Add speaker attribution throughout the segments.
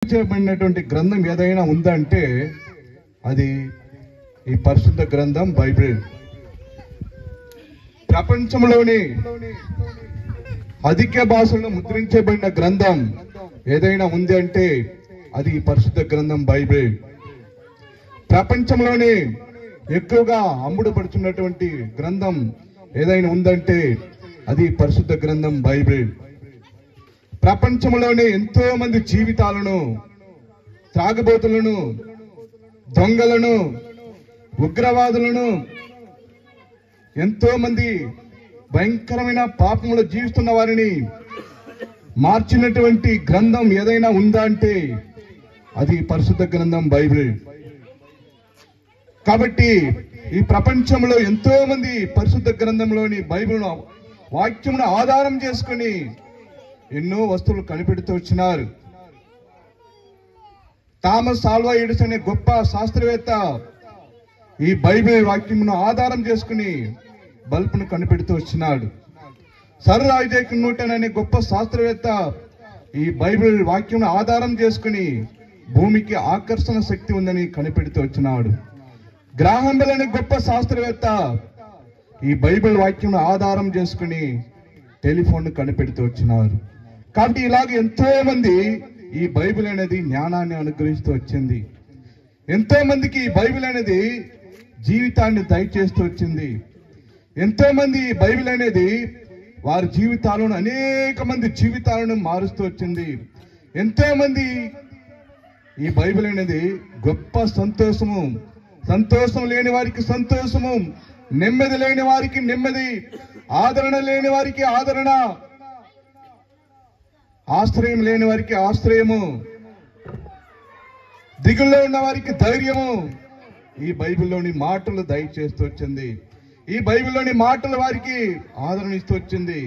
Speaker 1: చేయబడినటువంటి గ్రంథం ఏదైనా ఉందంటే అది ఈ పరిశుద్ధ గ్రంథం బైబిల్. ప్రపంచంలోని అధిక భాషల్లో ముద్రించబడిన గ్రంథం ఏదైనా ఉంది అంటే అది ఈ పరిశుద్ధ గ్రంథం బైబిల్. ప్రపంచంలోనే ఎక్కువగా అమ్ముడుపడుతున్నటువంటి గ్రంథం ఏదైనా ఉందంటే అది పరిశుద్ధ గ్రంథం బైబిల్. ప్రపంచంలోనే ఎంతో మంది జీవితాలను, త్రాగుబోతులను, దొంగలను, ఉగ్రవాదులను, ఎంతో మంది భయంకరమైన పాపంలో జీవిస్తున్న వారిని మార్చినటువంటి గ్రంథం ఏదైనా ఉందా అంటే అది పరిశుద్ధ గ్రంథం బైబిల్. కాబట్టి ఈ ప్రపంచంలో ఎంతో మంది పరిశుద్ధ గ్రంథంలోని బైబిల్ వాక్యమును ఆధారం చేసుకుని ఎన్నో వస్తువులు కనిపెడుతూ వచ్చినారు. థామస్ ఆల్వా ఎడిసన్ అనే గొప్ప శాస్త్రవేత్త ఈ బైబిల్ వాక్యమును ఆధారం చేసుకుని బల్బును కనిపెడుతూ వచ్చినాడు. సర్ ఐజాక్ న్యూటన్ అనే గొప్ప శాస్త్రవేత్త ఈ బైబిల్ వాక్యం ఆధారం చేసుకుని భూమికి ఆకర్షణ శక్తి ఉందని కనిపెడుతూ వచ్చినాడు. గ్రాహం బెల్ అనే గొప్ప శాస్త్రవేత్త ఈ బైబిల్ వాక్యం ఆధారం చేసుకుని టెలిఫోన్ కనిపెడుతూ వచ్చినారు. కాబట్టి ఇలాగ ఎంతో మంది ఈ బైబిల్ అనేది జ్ఞానాన్ని అనుగ్రహిస్తూ వచ్చింది. ఎంతో మందికి ఈ బైబిల్ అనేది జీవితాన్ని దయచేస్తూ వచ్చింది. ఎంతో మంది ఈ బైబిల్ అనేది వారి జీవితాలను, అనేక మంది జీవితాలను మారుస్తూ వచ్చింది. ఎంతో మంది ఈ బైబిల్ అనేది గొప్ప సంతోషము, సంతోషం లేని వారికి సంతోషము, నెమ్మది లేని వారికి నెమ్మది, ఆదరణ లేని వారికి ఆదరణ, ఆశ్రయం లేని వారికి ఆశ్రయము, దిగుల్లో ఉన్న వారికి ధైర్యము ఈ బైబిల్లోని మాటలు దయచేస్తూ వచ్చింది. ఈ బైబిల్లోని మాటలు వారికి ఆదరణ ఇస్తూ వచ్చింది.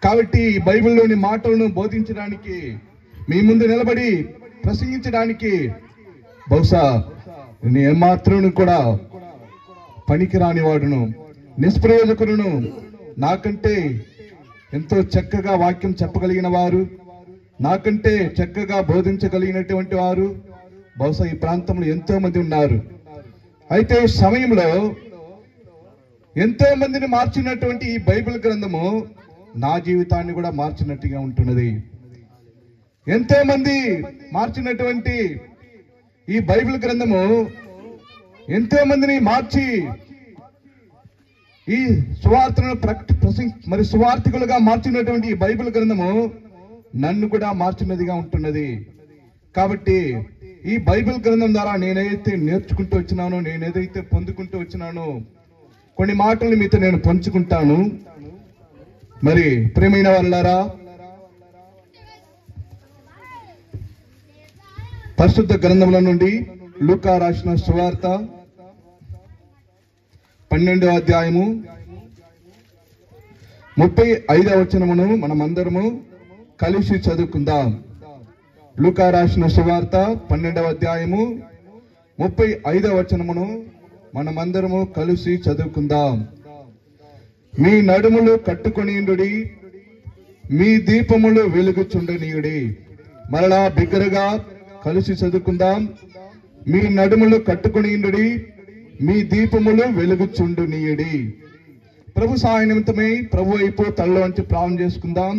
Speaker 1: కాబట్టి ఈ బైబిల్లోని మాటలను బోధించడానికి, మీ ముందు నిలబడి ప్రసంగించడానికి బహుశా నేను ఏమాత్రం కూడా పనికిరాని వాడును, నిష్ప్రయోజకులను, నాకంటే ఎంతో చక్కగా వాక్యం చెప్పగలిగిన వారు, నాకంటే చక్కగా బోధించగలిగినటువంటి వారు బహుశా ఈ ప్రాంతంలో ఎంతో మంది ఉన్నారు. అయితే ఈ సమయంలో ఎంతో మందిని మార్చినటువంటి ఈ బైబిల్ గ్రంథము నా జీవితాన్ని కూడా మార్చినట్టుగా ఉంటున్నది. ఎంతో మంది మార్చినటువంటి ఈ బైబిల్ గ్రంథము ఎంతో మందిని మార్చి ఈ సువార్తను మరి సువార్థికులుగా మార్చినటువంటి ఈ బైబిల్ గ్రంథము నన్ను కూడా మార్చినదిగా ఉంటున్నది. కాబట్టి ఈ బైబిల్ గ్రంథం ద్వారా నేనైతే నేర్చుకుంటూ వచ్చినానో, నేనేదైతే పొందుకుంటూ వచ్చినానో కొన్ని మాటలు మీతో నేను పంచుకుంటాను. మరి ప్రియమైన వాళ్ళారా, పరిశుద్ధ గ్రంథముల నుండి లూకా రాసిన సువార్త 12వ అధ్యాయము 35వ వచనమును మనమందరము కలిసి చదువుకుందాం. లూకా రాసిన సువార్త 12వ అధ్యాయము 35వ వచనమును మనమందరము కలిసి చదువుకుందాం. మీ నడుములు కట్టుకొనియుండుడి, మీ దీపములు వెలుగుచుండనీయుడి. మరలా బిగ్గరగా కలిసి చదువుకుందాం. మీ నడుములు కట్టుకొనియుండుడి, మీ దీపములు వెలుగుచుండనీయుడి. ప్రభు సహాయ నిమిత్తమై ప్రభు వైపు తలలో వంచి ప్రార్థన చేసుకుందాం.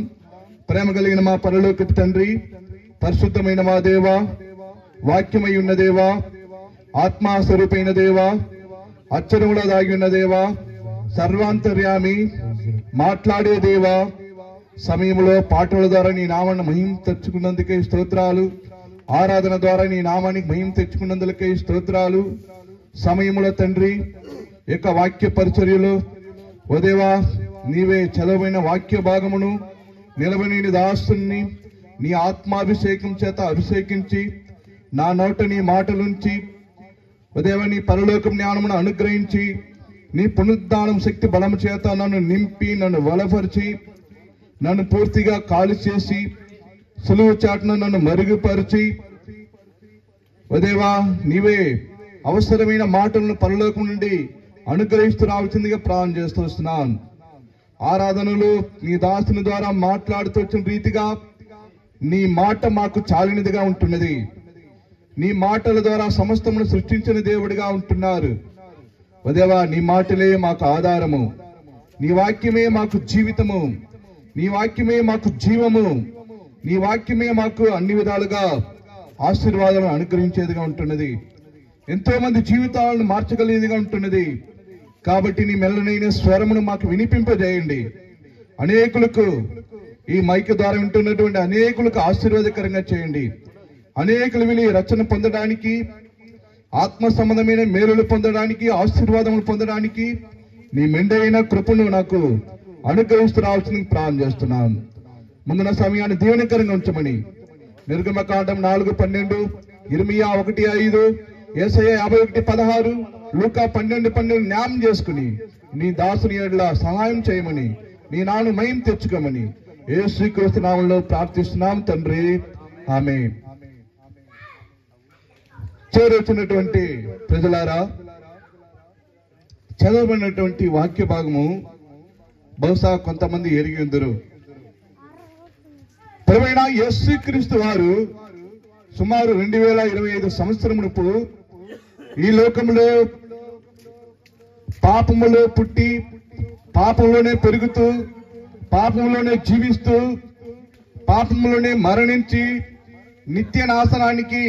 Speaker 1: ప్రేమ కలిగిన మా పరలోకపు తండ్రి, పరిశుద్ధమైన మా దేవ, వాక్యమై ఉన్న దేవా, ఆత్మా స్వరూపైన దేవా, అక్షరములో దాగి ఉన్న దేవా, సర్వాంతర్యామి, మాట్లాడే దేవా, సమయంలో పాటల ద్వారా నీ నామాన్ని మహిమ తెచ్చుకున్నందుకే స్తోత్రాలు, ఆరాధన ద్వారా నీ నామానికి మహిమ తెచ్చుకున్నందుకే స్తోత్రాలు. సమయంలో తండ్రి యొక్క వాక్య పరిచర్యలో ఓ దేవా, నీవే చదవైన వాక్య భాగమును నిలబడి దాసుని నీ ఆత్మాభిషేకం చేత అభిషేకించి నా నోట నీ మాటలుంచి ఓ దేవా, నీ పరలోకం జ్ఞానమును అనుగ్రహించి నీ పునరుద్ధానం శక్తి బలము చేత నన్ను నింపి, నన్ను బలపరిచి, నన్ను పూర్తిగా ఖాళీ చేసి, సులువు చాటును నన్ను మరుగుపరిచి ఓ దేవా, నీవే అవసరమైన మాటలను పరలోకం నుండి అనుగ్రహిస్తూ రావాల్సిందిగా ప్రార్థన చేస్తూ వస్తున్నాను. ఆరాధనలు నీ దాసుని ద్వారా మాట్లాడుతూ వచ్చిన రీతిగా నీ మాట మాకు చాలినదిగా ఉంటున్నది. నీ మాటల ద్వారా సమస్తమును సృష్టించిన దేవుడిగా ఉంటున్నారు. ఓ దేవా, నీ మాటలే మాకు ఆధారము, నీ వాక్యమే మాకు జీవితము, నీ వాక్యమే మాకు జీవము, నీ వాక్యమే మాకు అన్ని విధాలుగా ఆశీర్వాదాలను అనుగ్రహించేదిగా ఉంటున్నది. ఎంతో మంది జీవితాలను మార్చగలిగేదిగా ఉంటున్నది. కాబట్టి నీ మెల్లనైన స్వరమును మాకు వినిపింపజేయండి. అనేకులకు ఈ మైక్ ద్వారా వింటున్నటువంటి అనేకులకు ఆశీర్వాదకరంగా చేయండి. అనేకులు విని రచన పొందడానికి, ఆత్మ సంబంధమైన మేలులు పొందడానికి, ఆశీర్వాదములు పొందడానికి నీ మెండైన కృపను నాకు అనుగ్రహిస్తూ రావాల్సింది ప్రార్థన చేస్తున్నాను. ముందున్న సమయాన్ని దీవెనకరంగా ఉంచమని నిర్గమకాండం 4:12, ఇర్మియా 1:5, యేసయ్య 51:16, లూకా 12:12 జ్ఞాపకం చేసుకుని నీ దాసుని ఎడల సహాయం చేయమని, నీ నాను మహిమ తెచ్చుకోమని యేసుక్రీస్తు నామములో ప్రార్థిస్తున్నాం తండ్రి, ఆమేన్. చేరుతున్నటువంటి ప్రజలారా, చదవబడినటువంటి వాక్య భాగము బహుశా కొంతమంది ఎరిగి ఉందరు. ప్రభువైన యేసుక్రీస్తు వారు సుమారు 2025 సంవత్సరమునపు ఈ లోకంలో పాపములో పుట్టి, పాపంలోనే పెరుగుతూ, పాపంలోనే జీవిస్తూ, పాపంలోనే మరణించి నిత్య నాశనానికి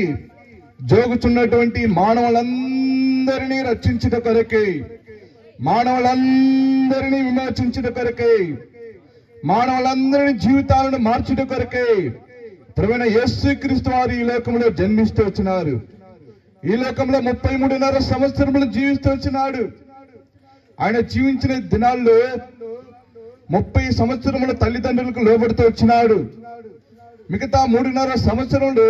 Speaker 1: జోగుచున్నటువంటి మానవులందరినీ రక్షించుట కొరకై, మానవులందరినీ విమోచించుట కొరకై, మానవులందరినీ జీవితాలను మార్చుట కొరకై ప్రభువైన యేసుక్రీస్తు వారు ఈ లోకంలో జన్మిస్తూ వచ్చినారు. ఈ లోకంలో 33.5 సంవత్సరములు జీవిస్తూ వచ్చినాడు. ఆయన జీవించిన దినాల్లో 30 సంవత్సరముల తల్లిదండ్రులకు లోబడుతూ వచ్చినాడు. మిగతా 3.5 సంవత్సరములు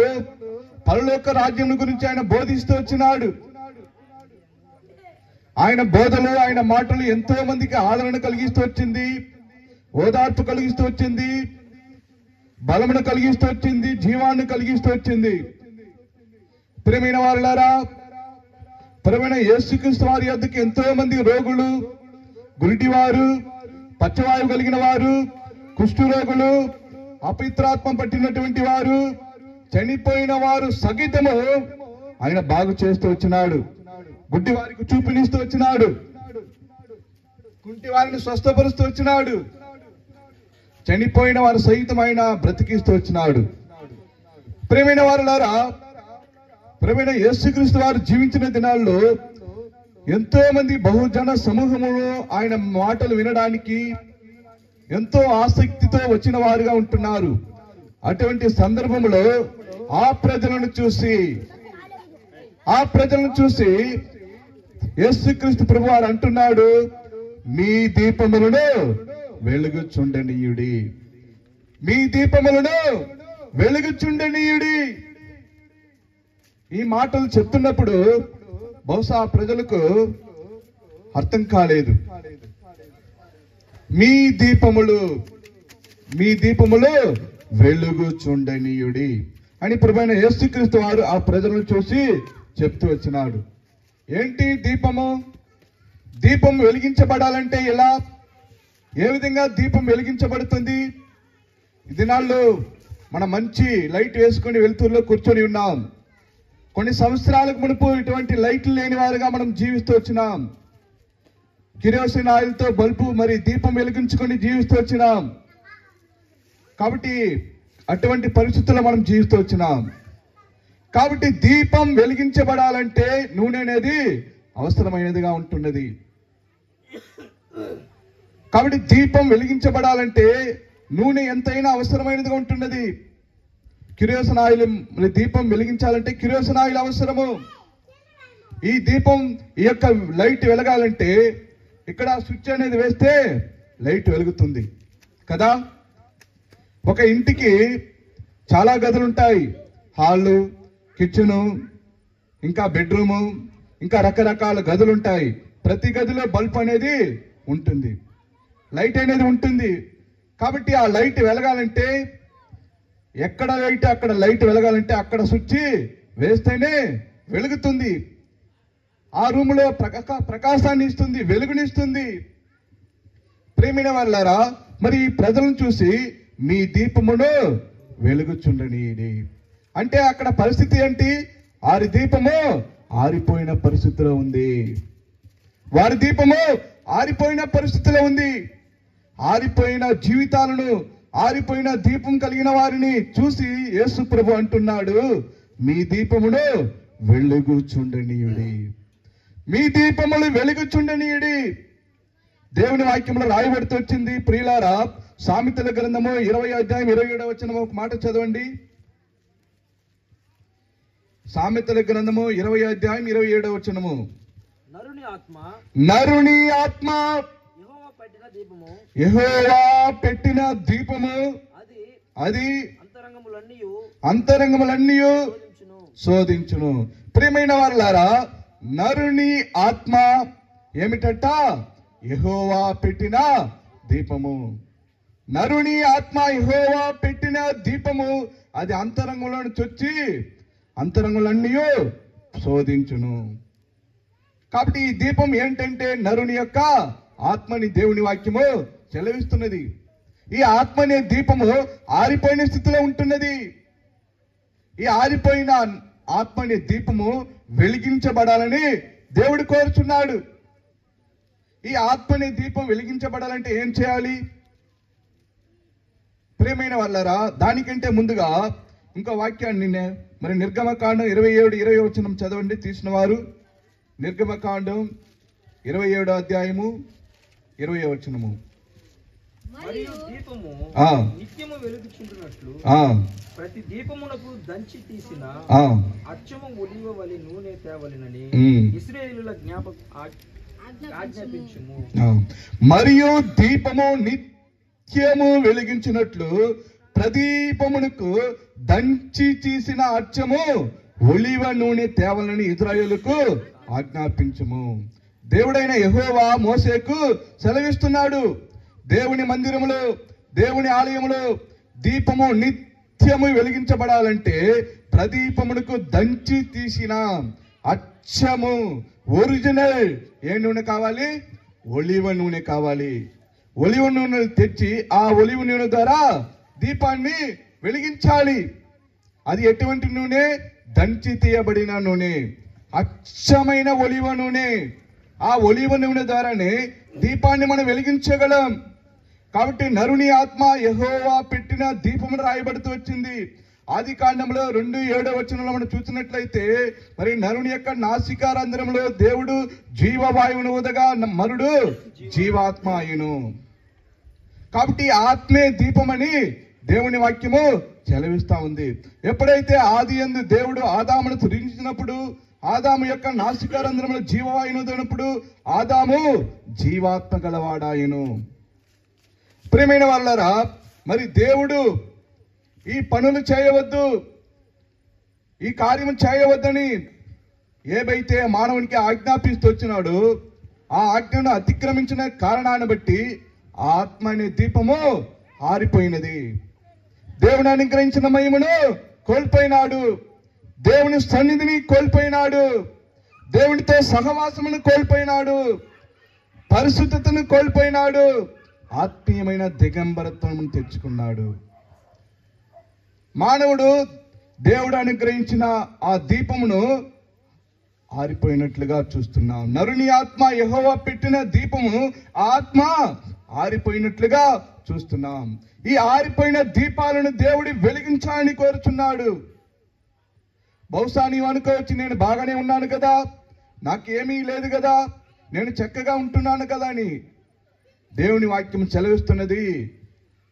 Speaker 1: పరలోక రాజ్యం గురించి ఆయన బోధిస్తూ వచ్చినాడు. ఆయన బోధలు, ఆయన మాటలు ఎంతో మందికి ఆదరణ కలిగిస్తూ వచ్చింది, ఓదార్పు కలిగిస్తూ వచ్చింది, బలమును కలిగిస్తూ వచ్చింది, జీవాన్ని కలిగిస్తూ వచ్చింది. ప్రియమైన వారులారా, ప్రియమైన యేసుక్రీస్తు వారి యొద్దకు ఎంతో మంది రోగులు, గురిటివారు, పచ్చవాయువు కలిగిన వారు, కుష్టు రోగులు, అపవిత్రాత్మ పట్టినటువంటి వారు, చనిపోయిన వారు సగితము ఆయన బాగు చేస్తూ వచ్చినాడు. గుడ్డి వారికి చూపునిస్తూ వచ్చినాడు, కుంటి వారిని స్వస్థపరుస్తూ వచ్చినాడు, చనిపోయిన వారు సహితం ఆయన బ్రతికిస్తూ వచ్చినాడు. ప్రియమైన వారులారా, ప్రియమైన యేసుక్రీస్తు వారు జీవించిన దినాల్లో ఎంతో మంది బహుజన సమూహములు ఆయన మాటలు వినడానికి ఎంతో ఆసక్తితో వచ్చిన వారుగా ఉంటున్నారు. అటువంటి సందర్భంలో ఆ ప్రజలను చూసి యేసుక్రీస్తు ప్రభు వారు అంటున్నాడు, మీ దీపములను వెలుగుచుండనీయుడి, మీ దీపములను వెలుగుచుండనీయుడి. ఈ మాటలు చెప్తున్నప్పుడు బహుశా ప్రజలకు అర్థం కాలేదు. మీ దీపములు వెలుగుచుండనీయుడి అని ప్రభువైన యేసుక్రీస్తు వారు ఆ ప్రజలను చూసి చెప్తూ వచ్చినాడు. ఏంటి దీపము? దీపం వెలిగించబడాలంటే ఎలా? ఏ విధంగా దీపం వెలిగించబడుతుంది? ఈ దినాల్లో మనం మంచి లైట్ వేసుకొని వెలుతురులో కూర్చొని ఉన్నాం. కొన్ని సంవత్సరాలకు మునుపు ఇటువంటి లైట్లు లేని వారుగా మనం జీవిస్తూ వచ్చినాం. కిరోసిన్ ఆయిల్తో బల్బు మరి దీపం వెలిగించుకొని జీవిస్తూ వచ్చినాం. కాబట్టి అటువంటి పరిస్థితుల్లో మనం జీవిస్తూ వచ్చినాం. కాబట్టి దీపం వెలిగించబడాలంటే నూనె అనేది అవసరమైనదిగా ఉంటున్నది. కాబట్టి దీపం వెలిగించబడాలంటే నూనె ఎంతైనా అవసరమైనదిగా ఉంటున్నది. కిరోసిన్ ఆయిల్ దీపం వెలిగించాలంటే కిరోసిన్ ఆయిల్ అవసరము. ఈ దీపం ఈ యొక్క లైట్ వెలగాలంటే ఇక్కడ స్విచ్ అనేది వేస్తే లైట్ వెలుగుతుంది కదా. ఒక ఇంటికి చాలా గదులు ఉంటాయి. హాలు, కిచెను, ఇంకా బెడ్రూము, ఇంకా రకరకాల గదులు ఉంటాయి. ప్రతి గదిలో బల్బ్ అనేది ఉంటుంది, లైట్ అనేది ఉంటుంది. కాబట్టి ఆ లైట్ వెలగాలంటే ఎక్కడ లైట్ అక్కడ లైట్ వెలగాలంటే అక్కడ స్విచ్ వేస్తేనే వెలుగుతుంది. ఆ రూములో ప్రకాశాన్ని ఇస్తుంది, వెలుగునిస్తుంది. ప్రేమైన వాళ్ళారా, మరి ప్రజలను చూసి మీ దీపమును వెలుగుచుండనీయుడి. అంటే అక్కడ పరిస్థితి ఏంటి? వారి దీపము ఆరిపోయిన పరిస్థితిలో ఉంది. వారి దీపము ఆరిపోయిన పరిస్థితిలో ఉంది. ఆరిపోయిన జీవితాలను, ఆరిపోయిన దీపం కలిగిన వారిని చూసి యేసు ప్రభు అంటున్నాడు, మీ దీపమును వెలుగుచుండనీయుడి, మీ దీపములు వెలుగుచుండనీయుడి. దేవుని వాక్యంలో రాయబడుతూ వచ్చింది. ప్రియులారా, సామెతల గ్రంథము 20 అధ్యాయం 27వ వచనం ఒక మాట చదవండి. సామెతల గ్రంథము 20 అధ్యాయం 27వ వచనము. నరుని ఆత్మ యెహోవా పెట్టిన దీపము, అది అంతరంగములన్నీ శోధించును. ప్రియమైన వారలారా, నరుని ఆత్మ ఏమిటట? యెహోవా పెట్టిన దీపము. నరుని ఆత్మ యెహోవా పెట్టిన దీపము, అది అంతరంగంలో చొచ్చి అంతరంగులన్నీ శోధించును. కాబట్టి ఈ దీపం ఏంటంటే నరుని యొక్క ఆత్మని దేవుని వాక్యము చెలవిస్తున్నది. ఈ ఆత్మ అనే దీపము ఆరిపోయిన స్థితిలో ఉంటున్నది. ఈ ఆరిపోయిన ఆత్మ అనే దీపము వెలిగించబడాలని దేవుడు కోరుచున్నాడు. ఈ ఆత్మ అనే దీపం వెలిగించబడాలంటే ఏం చేయాలి? ప్రియమైన వాళ్ళరా, దానికంటే ముందుగా ఇంకో వాక్యాన్ని మరి నిర్గమకాండం 27 వచనం చదవండి తీసిన వారు. నిర్గమకాండం 27 అధ్యాయము 20వ వచనము.
Speaker 2: మరియు దీపము నిత్యము వెలుగుచుండునట్లు ప్రతి దీపమునకు దంచి తీసిన అచ్చము ఒలివ వలె నూనె తేవలెనని ఇశ్రాయేలుల ఆజ్ఞాపించుము.
Speaker 1: మరియు దీపము నిత్యము వెలిగించినట్లు ప్రదీపమునకు దంచి తీసిన అచ్చము ఒలివ నూనె తేవలని ఇశ్రాయేలుకు ఆజ్ఞాపించుము. దేవుడైన యెహోవా మోషేకు సెలవిస్తున్నాడు. దేవుని మందిరములో, దేవుని ఆలయములో దీపము నిత్యము వెలిగించబడాలంటే ప్రదీపమునకు దంచి తీసిన అచ్చము, ఒరిజినల్ ఏ నూనె కావాలి? ఒలివ నూనె కావాలి. ఒలివ నూనె తెచ్చి ఆ ఒలివ నూనె ద్వారా దీపాన్ని వెలిగించాలి. అది ఎటువంటి నూనె? దంచి తీయబడిన నూనె, అచ్చమైన ఒలివ నూనె. ఆ ఒలివ నూనె ద్వారానే దీపాన్ని మనం వెలిగించగలం. కాబట్టి నరుని ఆత్మ యెహోవా పెట్టిన దీపము రాయబడుతూ వచ్చింది. ఆది కాండంలో 2:7 వచనంలో మనం చూసినట్లయితే, మరి నరుని యొక్క నాసికారంధ్రంలో దేవుడు జీవవాయువును ఊదగా మరుడు జీవాత్మ అయ్యును. కాబట్టి ఆత్మే దీపమని దేవుని వాక్యము చెలవిస్తా ఉంది. ఎప్పుడైతే ఆది యందు దేవుడు ఆదామును సృజించినప్పుడు, ఆదాము యొక్క నాసికారంధ్రంలో జీవవాయువును ఊదినప్పుడు ఆదాము జీవాత్మ గలవాడాయను. ప్రియమైన వాళ్ళరా, మరి దేవుడు ఈ పనులు చేయవద్దు, ఈ కార్యము చేయవద్దని ఏవైతే మానవునికి ఆజ్ఞాపిస్తూ వచ్చినాడు, ఆ ఆజ్ఞను అతిక్రమించిన కారణాన్ని బట్టి ఆత్మ అనే దీపము ఆరిపోయినది. దేవుని అనుగ్రహించిన మహిమను కోల్పోయినాడు, దేవుని సన్నిధిని కోల్పోయినాడు, దేవునితో సహవాసమును కోల్పోయినాడు, పరిశుద్ధతను కోల్పోయినాడు, ఆత్మీయమైన దిగంబరత్వం తెచ్చుకున్నాడు. మానవుడు దేవుడు అనుగ్రహించిన ఆ దీపమును ఆరిపోయినట్లుగా చూస్తున్నాం. నరుని ఆత్మ యెహోవా పెట్టిన దీపము ఆత్మ ఆరిపోయినట్లుగా చూస్తున్నాం. ఈ ఆరిపోయిన దీపాలను దేవుడు వెలిగించాలని కోరుచున్నాడు. బహుశా నీవు అనుకోవచ్చు, నేను బాగానే ఉన్నాను కదా, నాకేమీ లేదు కదా, నేను చక్కగా ఉంటున్నాను కదా అని. దేవుని వాక్యం సెలవిస్తున్నది,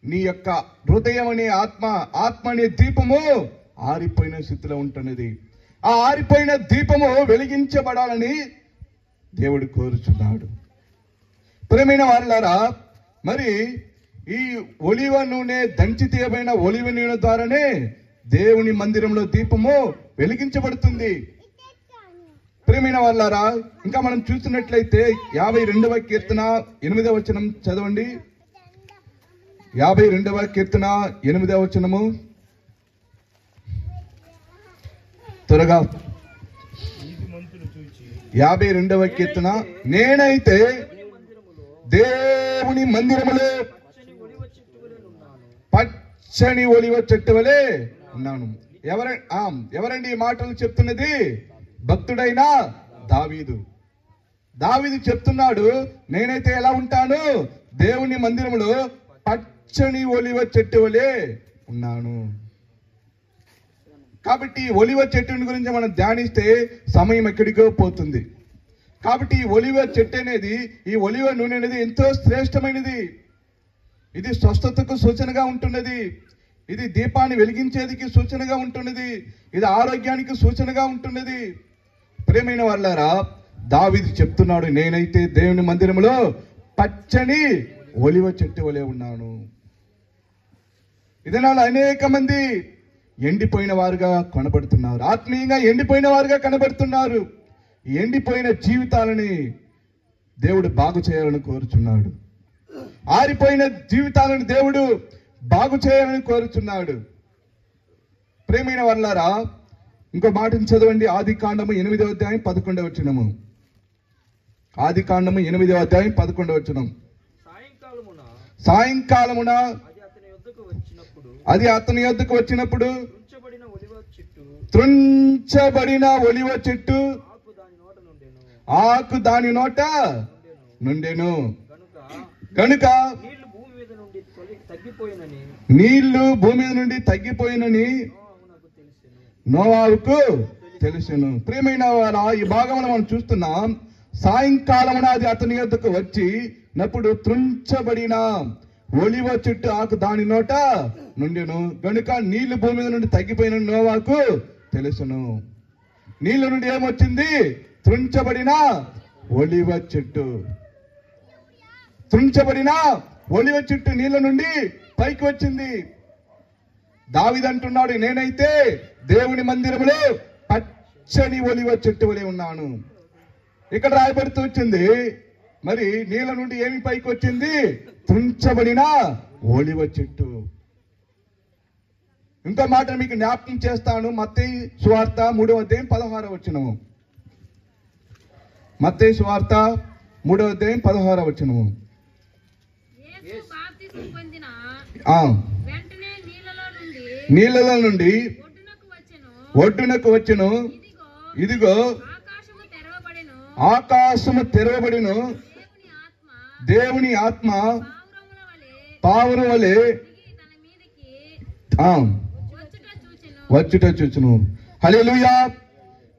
Speaker 1: నీ యొక్క హృదయం అనే ఆత్మ అనే దీపము ఆరిపోయిన స్థితిలో ఉంటున్నది. ఆ ఆరిపోయిన దీపము వెలిగించబడాలని దేవుడు కోరుచున్నాడు. ప్రియమైన వారలారా, మరి ఈ ఒలివ నూనె, దంచి తీయబడిన ఒలివ నూనె ద్వారానే దేవుని మందిరంలో దీపము వెలిగించబడుతుంది. ప్రియమైన వారలారా, ఇంకా మనం చూసినట్లయితే 52వ కీర్తన 8వ వచనం చదవండి. 52వ కీర్తన 8వ వచనము త్వరగా. 52వ కీర్తన, నేనైతే దేవుని మందిరములో పచ్చని ఒలివ చెట్టు వలె ఉన్నాను. ఎవరండి ఈ మాటలు చెప్తున్నది? భక్తుడైన దావీదు. దావీదు చెప్తున్నాడు, నేనైతే ఎలా ఉంటాను? దేవుని మందిరంలో పచ్చని ఒలివ చెట్టు వలె ఉన్నాను. కాబట్టి ఒలివ చెట్టుని గురించి మనం ధ్యానిస్తే సమయం ఎక్కడికో పోతుంది. కాబట్టి ఈ ఒలివ చెట్టు అనేది, ఈ ఒలివ నూనె అనేది ఎంతో శ్రేష్టమైనది. ఇది స్వస్థతకు సూచనగా ఉంటున్నది. ఇది దీపాన్ని వెలిగించేదికి సూచనగా ఉంటున్నది. ఇది ఆరోగ్యానికి సూచనగా ఉంటున్నది. ప్రియమైన వాళ్ళారా, దావీదు చెప్తున్నాడు, నేనైతే దేవుని మందిరంలో పచ్చని ఒలివ చెట్టు వలె ఉన్నాను. ఇదనాల అనేక మంది ఎండిపోయిన వారుగా కనబడుతున్నారు. ఆత్మీయంగా ఎండిపోయిన వారుగా కనబడుతున్నారు. ఎండిపోయిన జీవితాలని దేవుడు బాగు చేయాలని కోరుచున్నాడు. ఆరిపోయిన జీవితాలను దేవుడు బాగు చేయాలని కోరుచున్నాడు. ప్రియమైన వాళ్ళారా, ఇంకో మాటను చదవండి. ఆదికాండము 8వ అధ్యాయం 11వ వచనము. ఆదికాండము 8వ అధ్యాయం 11వ వచనం. సాయంకాలమున అది అతని యొద్దకు వచ్చినప్పుడు త్రుంచబడిన ఒలివ చెట్టు ఆకు దాని నోట నుండెను. కనుక నీళ్లు భూమి మీద నుండి తగ్గిపోయినని నోవాహుకు తెలుసును. ప్రియమైన వారా, ఈ భాగంలో మనం చూస్తున్నాం, సాయంకాలమున అది అతని యొద్దకు వచ్చినప్పుడు త్రుంచబడిన ఒలివ చెట్టు ఆకు దాని నోట నుండెను. గనుక నీళ్లు భూమి మీద నుండి తగ్గిపోయిన నోవాహుకు తెలుసును. నీళ్ళ నుండి ఏమొచ్చింది? త్రుంచబడిన ఒలివ చెట్టు. త్రుంచబడిన ఒలివ చెట్టు నీళ్ళ నుండి పైకి వచ్చింది. దావీదు అంటున్నాడు, నేనైతే దేవుని మందిరంలో పచ్చని ఒలివ చెట్టు వలె ఉన్నాను. ఇక్కడ రాయబడుతూ వచ్చింది, మరి నీళ్ళ నుండి ఏమి పైకి వచ్చింది? త్రుంచబడిన ఒలివ చెట్టు. ఇంకో మాట మీకు జ్ఞాపకం చేస్తాను. మత్తయి సువార్త 3వ అధ్యాయం 16వ వచనము. మత్తయి సువార్త 3వ అధ్యాయం 16వ వచనము. నీళ్ళలో నుండి ఒడ్డునకు వచ్చెను. ఇదిగో ఆకాశము తెరవబడిను. దేవుని ఆత్మ పావురం వలె వచ్చుట చూచును. హల్లెలూయా.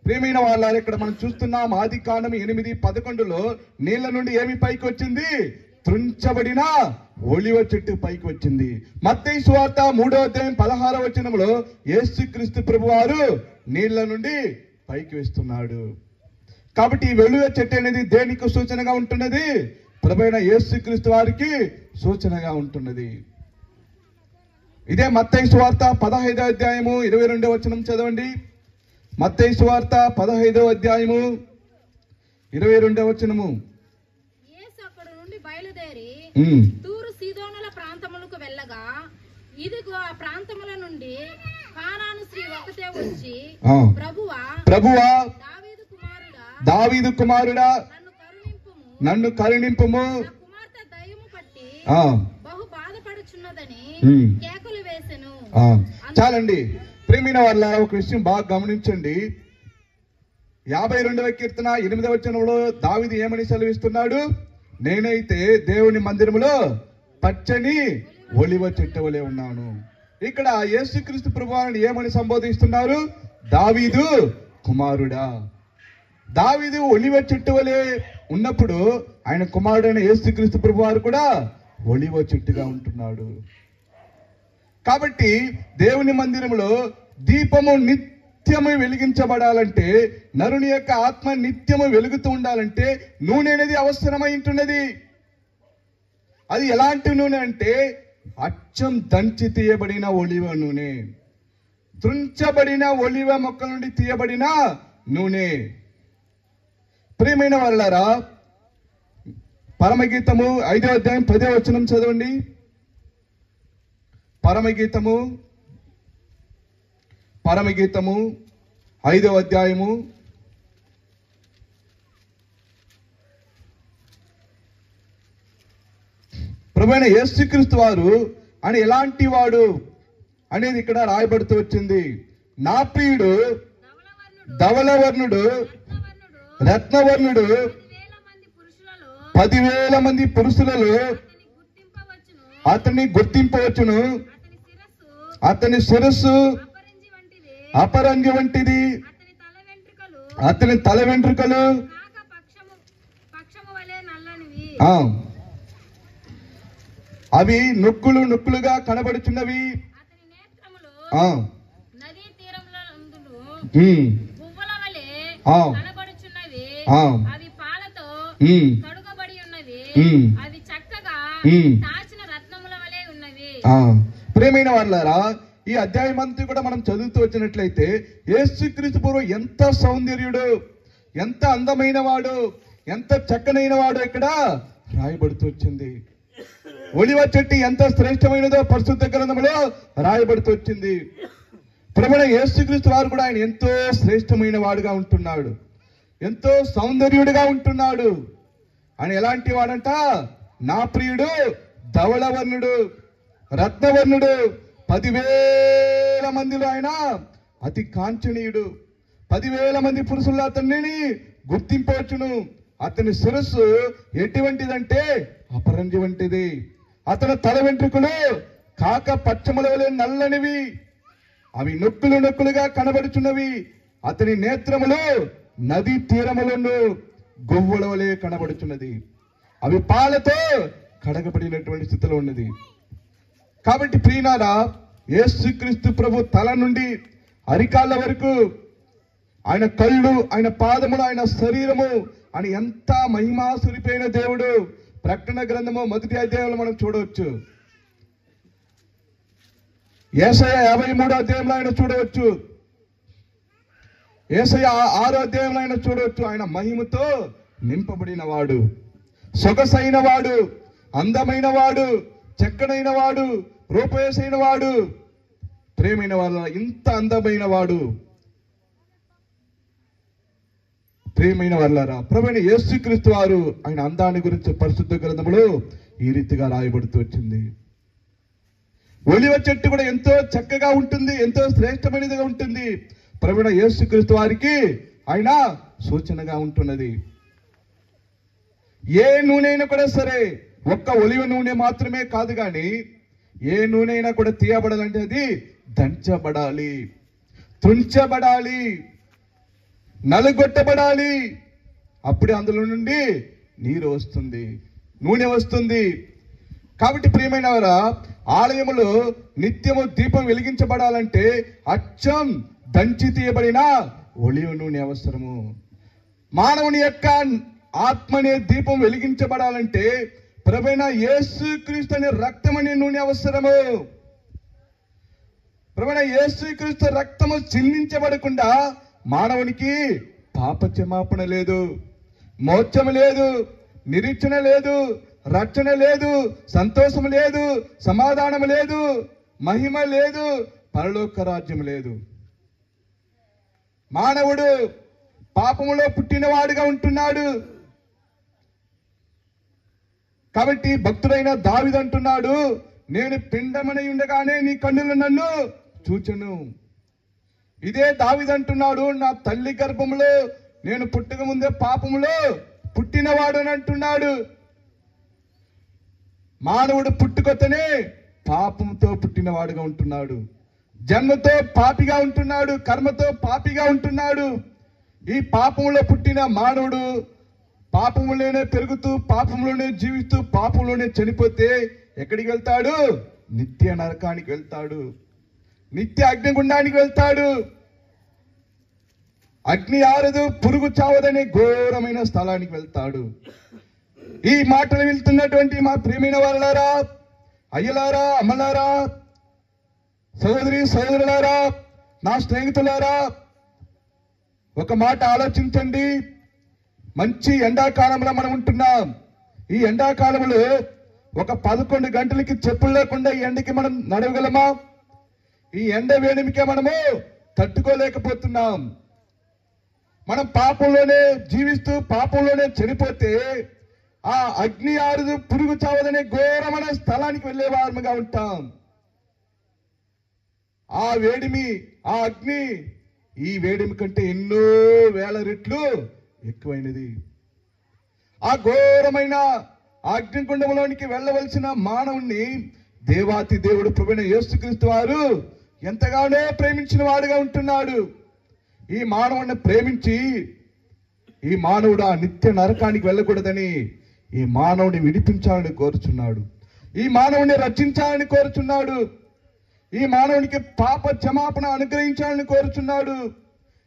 Speaker 1: ప్రియమైన వాళ్ళారు, ఇక్కడ మనం చూస్తున్నాం ఆదికాండం 8:11లో నీళ్ళ నుండి ఏమి పైకి వచ్చింది? త్రుంచబడిన ఒలివ చెట్టు పైకి వచ్చింది. మత్తయి సువార్త 3వ అధ్యాయం 16వ వచనంలో యేసుక్రీస్తు ప్రభువారు నీళ్ళ నుండి పైకి వేస్తున్నాడు. కాబట్టి ఈ ఒలివ చెట్టు అనేది దేనికి సూచనగా ఉంటున్నది? ప్రభువైన యేసుక్రీస్తు వారికి సూచనగా ఉంటున్నది. ఇదే మత్తయి సువార్త 15వ అధ్యాయము 22వ వచనం చదవండి. మత్తయి సువార్త 15వ అధ్యాయము 22వ వచనము.
Speaker 3: యేసు అక్కడ నుండి బయలుదేరి తూరు సీదోనుల ప్రాంతములకు వెళ్ళగా, ఇదిగో ఆ ప్రాంతముల నుండి కానాను స్త్రీ ఒకతే వచ్చి, ప్రభువా దావీదు కుమారుడా నన్ను కరుణింపుము, కుమార్తె దయ్యము పట్టి బహు బాధపడుచున్నదని కేకలు వేసెను.
Speaker 1: చాలండి. ప్రియమైన వాళ్ళ ఒక విషయం బాగా గమనించండి. 52వ కీర్తన 8వ వచనంలో దావీదు ఏమని సెలవిస్తున్నాడు? నేనైతే దేవుని మందిరములో పచ్చని ఒలివ చెట్టు వలె ఉన్నాను. ఇక్కడ యేసుక్రీస్తు ప్రభువారిని ఏమని సంబోధిస్తున్నారు? దావీదు కుమారుడా. దావీదు ఒలివ చెట్టు వలె ఉన్నప్పుడు ఆయన కుమారుడైన యేసుక్రీస్తు ప్రభువారు కూడా ఒలివ చెట్టుగా ఉంటున్నాడు. కాబట్టి దేవుని మందిరంలో దీపము నిత్యము వెలిగించబడాలంటే, నరుని యొక్క ఆత్మ నిత్యము వెలుగుతూ ఉండాలంటే నూనె అనేది అవసరమై ఉంటున్నది. అది ఎలాంటి నూనె అంటే అచ్చం దంచి తీయబడిన ఒలివ నూనె, త్రుంచబడిన ఒలివ మొక్క నుండి తీయబడిన నూనె. ప్రియమైన వాళ్ళారా, పరమగీతము 5వ అధ్యాయం 10వ వచనం చదవండి. పరమగీతము 5వ అధ్యాయము 'ప్రభువైన యేసుక్రీస్తు వారు ఆయన ఎలాంటి వాడు, అనేది ఇక్కడ రాయబడుతూ వచ్చింది. నా ప్రియుడు ధవళవర్ణుడు, రత్నవర్ణుడు 10,000 మంది పురుషులలో అతన్ని గుర్తింపవచ్చును. అతని శిరస్సు అపరంజి వంటిది, అతని తల వెంట్రుకలు అవి నొక్కులు నొక్కులుగా కనబడుచున్నవి. ప్రియమైన వాళ్ళారా, ఈ అధ్యాయం అంతా కూడా మనం చదువుతూ వచ్చినట్లయితే యేసుక్రీస్తు పూర్వం ఎంత సౌందర్యుడు, ఎంత అందమైన వాడు, ఎంత చక్కనైన వాడు ఇక్కడ రాయబడుతూ వచ్చింది. ఒలివ చెట్టు ఎంత శ్రేష్టమైనదో పరిశుద్ధ గ్రంథంలో రాయబడుతూ వచ్చింది. ప్రభువైన యేసుక్రీస్తు వారు కూడా ఆయన ఎంతో శ్రేష్టమైన వాడుగా ఉంటున్నాడు, ఎంతో సౌందర్యుడిగా ఉంటున్నాడు. ఆయన ఎలాంటి వాడంట? నా ప్రియుడు ధవళవర్ణుడు, రత్నవర్ణుడు, 10,000 మందిలో ఆయన అతి కాంచనీయుడు. 10,000 మంది పురుషుల్లో అతన్ని గుర్తింపవచ్చును. అతని శిరస్సు ఎటువంటిదంటే అపరంజి వంటిది. అతని తల వెంట్రుకలు కాక పచ్చముల వలె నల్లనివి, అవి నొక్కులు నొక్కులుగా కనబడుచున్నవి. అతని నేత్రములు నదీ తీరములను గొవ్వుల వలె కనబడుచున్నది. అవి పాలతో కడగబడినటువంటి స్థితిలో ఉన్నది. కాబట్టి ప్రియులారా, యేసుక్రీస్తు ప్రభు తల నుండి అరికాళ్ళ వరకు ఆయన కళ్ళు, ఆయన పాదములు, ఆయన శరీరము, ఆయన ఎంత మహిమాసురిపోయిన దేవుడు. ప్రకటన గ్రంథము 1వ అధ్యాయంలో మనం చూడవచ్చు. యేసయ్య 53వ అధ్యాయంలో ఆయన చూడవచ్చు. యేసయ్య 6వ అధ్యాయంలో ఆయన చూడవచ్చు. ఆయన మహిమతో నింపబడిన వాడు, సొగసైన వాడు, అందమైన వాడు, చక్కనైన వాడు, రూపేసైన వాడు. ప్రేమైన వాళ్ళ ఇంత అందమైన వాడు. ప్రేమైన వాళ్ళారా, ప్రభువైన యేసుక్రీస్తు వారు ఆయన అందాన్ని గురించి పరిశుద్ధ గ్రంథంలో ఈ రీతిగా రాయబడుతూ వచ్చింది. ఒలివ చెట్టు కూడా ఎంతో చక్కగా ఉంటుంది, ఎంతో శ్రేష్టమైనదిగా ఉంటుంది. ప్రభువైన యేసుక్రీస్తు వారికి ఆయన సూచనగా ఉంటున్నది. ఏ నూనె అయినా కూడా సరే, ఒక్క ఒలివ నూనె మాత్రమే కాదు కానీ ఏ నూనె అయినా కూడా తీయబడాలంటే అది దంచబడాలి, తుంచబడాలి, నలుగొట్టబడాలి. అప్పుడే అందులో నుండి నీరు వస్తుంది, నూనె వస్తుంది. కాబట్టి ప్రియమైన వారా, ఆలయములో నిత్యము దీపం వెలిగించబడాలంటే అచ్చం దంచి తీయబడిన ఒలివ నూనె అవసరము. మానవుని యొక్క ఆత్మనే దీపం వెలిగించబడాలంటే ప్రభువైన యేసుక్రీస్తు అనే రక్తం అనే నూనె అవసరము. ప్రభువైన యేసుక్రీస్తు రక్తము చిందించబడకుండా మానవునికి పాప క్షమాపణ లేదు, మోక్షం లేదు, నిరీక్షణ లేదు, రక్షణ లేదు, సంతోషం లేదు, సమాధానం లేదు, మహిమ లేదు, పరలోక రాజ్యం లేదు. మానవుడు పాపములో పుట్టినవాడుగా ఉంటున్నాడు. కాబట్టి భక్తుడైన దావీదు అంటున్నాడు, నేను పిండమని ఉండగానే నీ కన్నులు నన్ను చూచెను. ఇదే దావీదు అంటున్నాడు, నా తల్లి గర్భంలో నేను పుట్టక ముందే పాపములో పుట్టినవాడు అని అంటున్నాడు. మానవుడు పుట్టుకొత్తనే పాపంతో పుట్టినవాడుగా ఉంటున్నాడు, జన్మతో పాపిగా ఉంటున్నాడు, కర్మతో పాపిగా ఉంటున్నాడు. ఈ పాపంలో పుట్టిన మానవుడు పాపంలోనే పెరుగుతూ, పాపంలోనే జీవిస్తూ, పాపంలోనే చనిపోతే ఎక్కడికి వెళ్తాడు? నిత్య నరకానికి వెళ్తాడు, నిత్య అగ్నిగుండానికి వెళ్తాడు. అగ్ని ఆరదు, పురుగు చావదనే ఘోరమైన స్థలానికి వెళ్తాడు. ఈ మాటలు వెళ్తున్నటువంటి మా ప్రియమైన వాళ్ళారా, అయ్యలారా, అమ్మలారా, సహోదరి సహోదరులారా, నా స్నేహితులారా, ఒక మాట ఆలోచించండి. మంచి ఎండాకాలంలో మనం ఉంటున్నాం. ఈ ఎండాకాలంలో ఒక 11 గంటలకి చెప్పులు లేకుండా ఈ ఎండకి మనం నడవగలమా? ఈ ఎండ వేడిమికే మనము తట్టుకోలేకపోతున్నాం. మనం పాపంలోనే జీవిస్తూ పాపంలోనే చనిపోతే ఆ అగ్ని ఆరుదు, పురుగు చావదనే ఘోరమైన స్థలానికి వెళ్ళే వారముగా ఉంటాం. ఆ వేడిమి, ఆ అగ్ని ఈ వేడిమి కంటే ఎన్నో వేల రెట్లు ఎక్కువైనది. ఆ ఘోరమైన అగ్నిగుండంలోనికి వెళ్ళవలసిన మానవుణ్ణి దేవాతి దేవుడు ప్రభువైన యేసుక్రీస్తు వారు ఎంతగానో ప్రేమించిన వాడుగా ఉంటున్నాడు. ఈ మానవుణ్ణి ప్రేమించి ఈ మానవుడు ఆ నిత్య నరకానికి వెళ్ళకూడదని ఈ మానవుని విడిపించాలని కోరుచున్నాడు. ఈ మానవుని రక్షించాలని కోరుచున్నాడు. ఈ మానవునికి పాప క్షమాపణ అనుగ్రహించాలని కోరుచున్నాడు.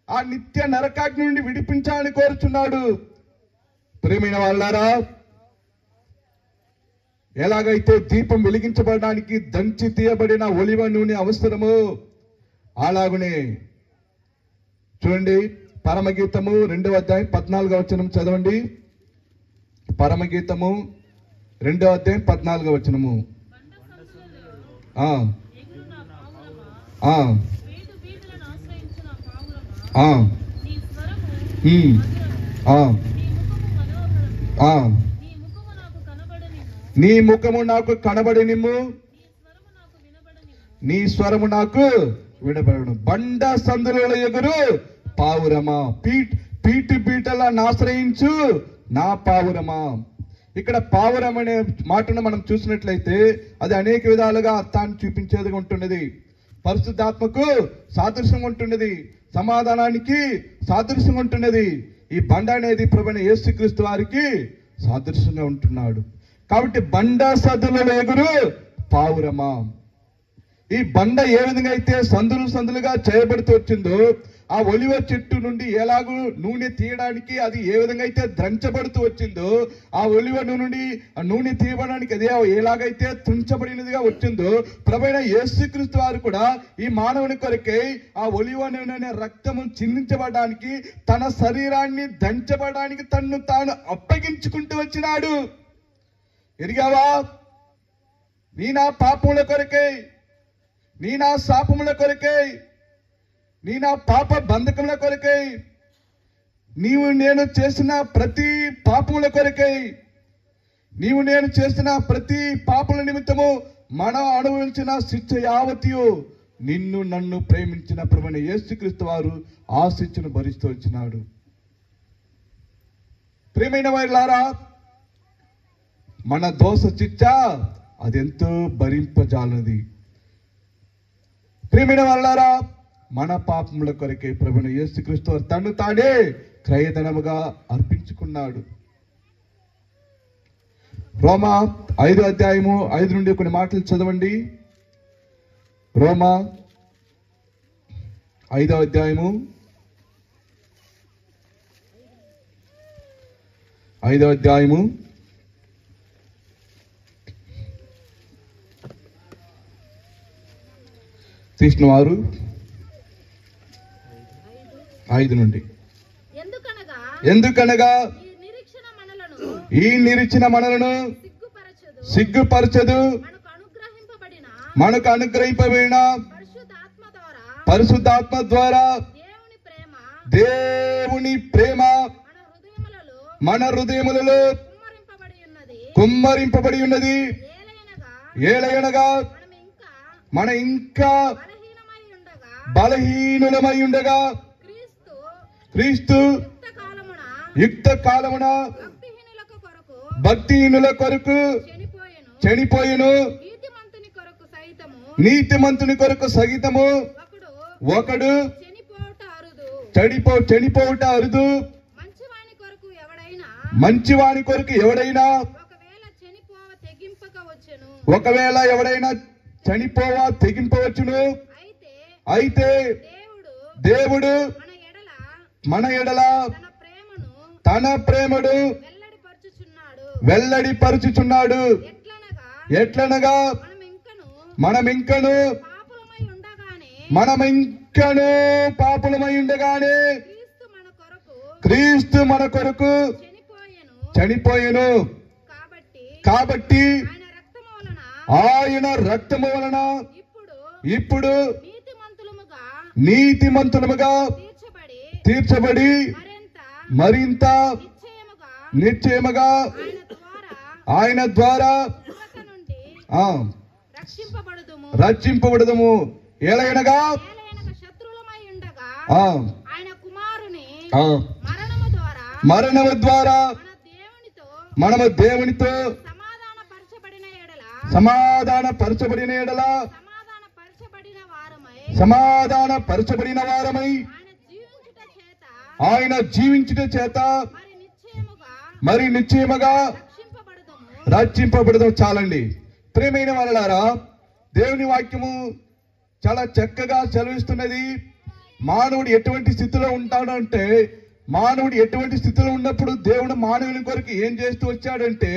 Speaker 1: ఆ నిత్య నరకాగ్ని నుండి విడిపించాలని కోరుచున్నాడు. ప్రియమైన వాళ్ళారా, ఎలాగైతే దీపం వెలిగించబడడానికి దంచి తీయబడిన ఒలివ నూనె అవసరమో అలాగునే చూడండి, పరమగీతము 2వ అధ్యాయం 14వ వచనం చదవండి. పరమగీతము 2వ అధ్యాయం 14వ వచనము. నీ ముఖము నాకు కనబడనిమ్ము, నీ స్వరము నాకు వినబడను. బండ సందులలో ఎగురు పావురమా, పీటి పీటలను ఆశ్రయించు నా పావురమా. ఇక్కడ పావురం అనే మాటను మనం చూసినట్లయితే అది అనేక విధాలుగా అర్థాన్ని చూపించేదిగా ఉంటున్నది. పరిశుద్ధాత్మకు సాదృశ్యంగా ఉంటున్నది, సమాధానానికి సాదృశ్యంగా ఉంటున్నది. ఈ బండ అనేది ప్రభువైన యేసుక్రీస్తు వారికి సాదృశ్యంగా ఉంటున్నాడు. కాబట్టి బండ సదులలో ఎగురు పావురమా. ఈ బండ ఏ విధంగా అయితే సందులు సందులుగా చేయబడుతూ వచ్చిందో, ఆ ఒలివ చెట్టు నుండి ఎలాగూ నూనె తీయడానికి అది ఏ విధంగా అయితే దంచబడుతూ వచ్చిందో, ఆ ఒలివ నుండి నూనె తీయబడడానికి అదే ఎలాగైతే తుంచబడినదిగా వచ్చిందో, ప్రభువైన యేసుక్రీస్తు వారు కూడా ఈ మానవుని కొరకై ఆ ఒలివ నూనె రక్తము చిందించబడడానికి, తన శరీరాన్ని దంచబడడానికి తన్ను తాను అప్పగించుకుంటూ వచ్చినాడు. ఎరిగావా? నీ నా పాపముల కొరకై, నీ నా శాపముల కొరకై, నీ నా పాప బంధకముల కొరకై, నీవు నేను చేసిన ప్రతి పాపముల కొరకై, నీవు నేను చేసిన ప్రతి పాపల నిమిత్తము మనం అనుభవించిన శిక్ష యావతియు నిన్ను నన్ను ప్రేమించిన ప్రభువైన యేసుక్రీస్తు వారు ఆ శిక్షను భరిస్తూ వచ్చినాడు. ప్రియమైన వారులారా, మన దోష శిక్ష అదెంతో భరింపజాలది. ప్రియమైన వారులారా, మన పాపముల కొరకే ప్రభువైన యేసుక్రీస్తు వారు తన్ను తానే క్రయధనముగా అర్పించుకున్నాడు. రోమా 5వ అధ్యాయము 5 నుండి కొన్ని మాటలు చదవండి. రోమా 5వ అధ్యాయము 5వ అధ్యాయము తీసిన వారు 5 నుండి. ఎందుకనగా ఈ నిరీక్షణ మనలను సిగ్గుపరచదు, మనకు అనుగ్రహింపబడిన పరిశుద్ధాత్మ ద్వారా దేవుని ప్రేమ మన హృదయములలో కుమ్మరింపబడి ఉన్నది. ఏలయనగా మన ఇంకా బలహీనులమై ఉండగా క్రీస్తు యుక్త కాలమున భక్తిహీనుల కొరకు చనిపోయెను. నీతిమంతుని కొరకు సహితము ఒకడు చనిపోవుట అరుదు. మంచివాని కొరకు ఎవడైనా ఒకవేళ ఎవడైనా చనిపోవా తెగింపవచ్చును. అయితే దేవుడు మన ఎడల తన ప్రేమను వెల్లడిపరుచుచున్నాడు. ఎట్లనగా మనమింకను పాపులమై ఉండగానే క్రీస్తు మన కొరకు చనిపోయెను. కాబట్టి ఆయన రక్తము వలన ఇప్పుడు నీతిమంతులముగా తీర్చబడి మరింత నిశ్చయముగా ఆయన ద్వారా రక్షింపబడదము. ఏలయనగా
Speaker 3: శత్రువులమై ఉండగా
Speaker 1: ఆ
Speaker 3: ఆయన కుమారుని
Speaker 1: ఆ
Speaker 3: మరణము ద్వారా
Speaker 1: మనము దేవునితో సమాధానపరచబడిన ఎడల సమాధానపరచబడిన వారమై ఆయన జీవించుట చేత మరి నిశ్చయముగా రక్షింపబడదు. చాలండి ప్రియమైన వాళ్ళారా, దేవుని వాక్యము చాలా చక్కగా సెలవిస్తున్నది. మానవుడు ఎటువంటి స్థితిలో ఉంటాడంటే, మానవుడు ఎటువంటి స్థితిలో ఉన్నప్పుడు దేవుడు మానవుని కొరకు ఏం చేస్తూ వచ్చాడంటే,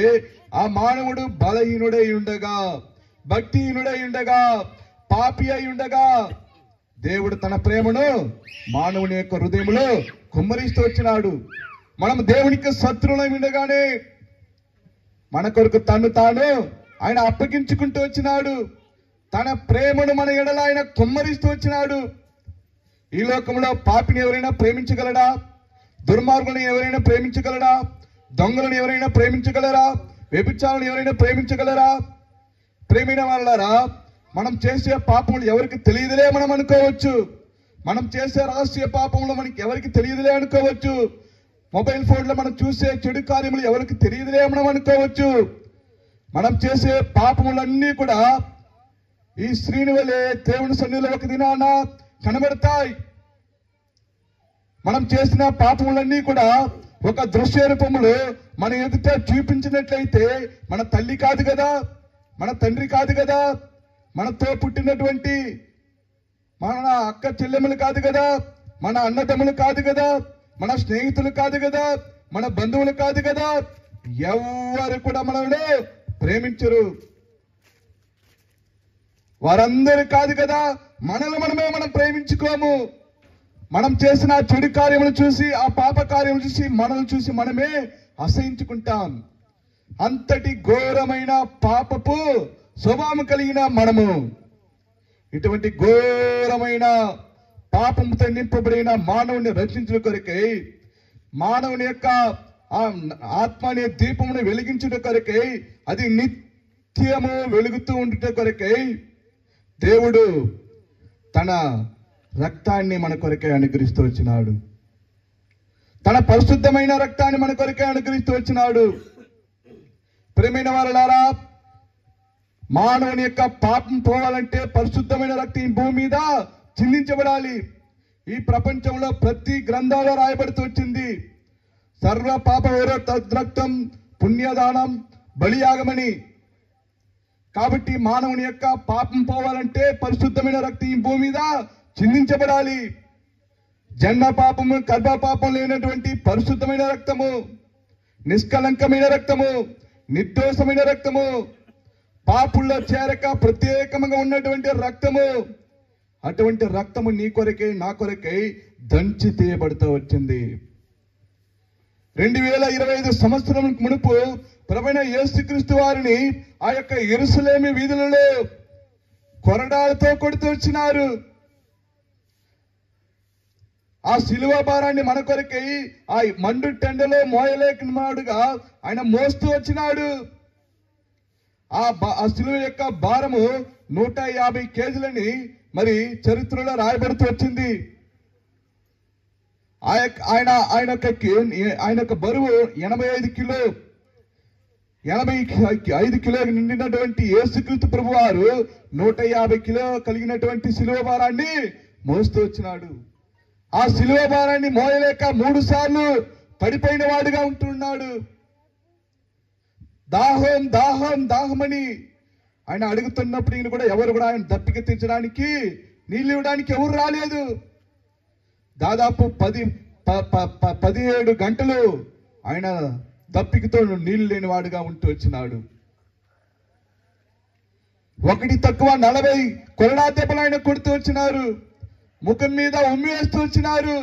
Speaker 1: ఆ మానవుడు బలహీనుడై ఉండగా, భక్తిహీనుడై ఉండగా, పాపి అయి ఉండగా దేవుడు తన ప్రేమను మానవుని యొక్క హృదయంలో కుమ్మరిస్తూ వచ్చినాడు. మనం దేవునికి శత్రువులై ఉండగానే మన కొరకు తను తాను ఆయన అప్పగించుకుంటూ వచ్చినాడు. తన ప్రేమను మన ఎడల ఆయన కుమ్మరిస్తూ వచ్చినాడు. ఈ లోకంలో పాపిని ఎవరైనా ప్రేమించగలడా? దుర్మార్గులను ఎవరైనా ప్రేమించగలరా? దొంగలను ఎవరైనా ప్రేమించగలరా? వ్యభిచారులను ఎవరైనా ప్రేమించగలరా? ప్రేమైన వాళ్ళారా, మనం చేసే పాపములు ఎవరికి తెలియదులే మనం అనుకోవచ్చు. మనం చేసే రహస్య పాపములు మనకి ఎవరికి తెలియదులే అనుకోవచ్చు. మొబైల్ ఫోన్లో మనం చూసే చెడు కార్యములు ఎవరికి తెలియదులే మనం అనుకోవచ్చు. మనం చేసే పాపములన్నీ కూడా ఈ స్త్రీని వలె దేవుని సన్నిధిలో ఒక దినాన కనబడతాయి. మనం చేసిన పాపములన్నీ కూడా ఒక దృశ్య రూపములు మన ఎదుట చూపించినట్లయితే మన తల్లి కాదు కదా, మన తండ్రి కాదు కదా, మనతో పుట్టినటువంటి మన అక్క చెల్లెములు కాదు కదా, మన అన్నదమ్ములు కాదు కదా, మన స్నేహితులు కాదు కదా, మన బంధువులు కాదు కదా, ఎవరు కూడా మనల్ని ప్రేమించరు. వారందరూ కాదు కదా, మనల్ని మనం ప్రేమించుకోము. మనం చేసిన చెడు కార్యములు చూసి, ఆ పాప కార్యములు చూసి, మనల్ని చూసి మనమే అసహించుకుంటాం. అంతటి ఘోరమైన పాపపు స్వభావం కలిగిన మనము ఇటువంటి ఘోరమైన పాపంతో నింపబడిన మానవుని రక్షించుట కొరకై, మానవుని యొక్క ఆత్మ అనే దీపమును వెలిగించుట కొరకై, అది నిత్యము వెలుగుతూ ఉండుట కొరకై దేవుడు తన రక్తాన్ని మన కొరకై అనుగ్రహిస్తూ వచ్చినాడు. తన పరిశుద్ధమైన రక్తాన్ని మన కొరకై అనుగ్రహిస్తూ వచ్చినాడు. ప్రియమైన వారలారా, మానవుని యొక్క పాపం పోవాలంటే పరిశుద్ధమైన రక్తం ఈ భూమి మీద చిందించబడాలి. ఈ ప్రపంచంలో ప్రతి గ్రంథాల్లో రాయబడుతూ వచ్చింది, సర్వ పాప రక్తం పుణ్యదానం బలియాగమని. కాబట్టి మానవుని యొక్క పాపం పోవాలంటే పరిశుద్ధమైన రక్తం ఈ భూమి మీద చిందించబడాలి. జన్మ పాపము గర్భ పాపం లేనటువంటి పరిశుద్ధమైన రక్తము, నిష్కలంకమైన రక్తము, నిర్దోషమైన రక్తము, పాపుల్లో చేరక ప్రత్యేకంగా ఉన్నటువంటి రక్తము, అటువంటి రక్తము నీ కొరకై నా కొరకై దంచి తీయబడుతూ వచ్చింది. 2025 సంవత్సరం మునుపు ప్రభువైన యేసుక్రీస్తు వారిని ఆ యొక్క యెరూషలేము వీధులలో కొరడాలతో కొడుతూ వచ్చినారు. ఆ శిలువ భారాన్ని మన కొరకై ఆ మండు టెండలో మోయలేకున్నాడుగా ఆయన మోస్తూ వచ్చినాడు. ఆ శిలువ యొక్క భారము 150 కేజీలని మరి చరిత్రలో రాయబడుతూ వచ్చింది. ఆయన యొక్క బరువు 85 కిలో, 85 కిలోలు నిండినటువంటి యేసుక్రీస్తు ప్రభు వారు 150 కిలో కలిగినటువంటి శిలువ భారాన్ని మోస్తూ వచ్చినాడు. ఆ శిలువ భారాన్ని మోయలేక 3 సార్లు పడిపోయిన వాడుగా ఉంటున్నాడు. దాహం దాహం దాహమని ఆయన అడుగుతున్నప్పుడు ఈయన కూడా ఎవరు కూడా ఆయన దప్పిక తీర్చడానికి నీళ్ళు ఇవ్వడానికి ఎవరు రాలేదు. దాదాపు 17 గంటలు ఆయన దప్పికతో నీళ్లు లేని వాడుగా ఉంటూ వచ్చినాడు. ఒకటి తక్కువ 40 కొరడా దెబ్బలు ఆయన కొడుతూ వచ్చినారు. ముఖం మీద ఉమ్మి వేస్తూ వచ్చినారు.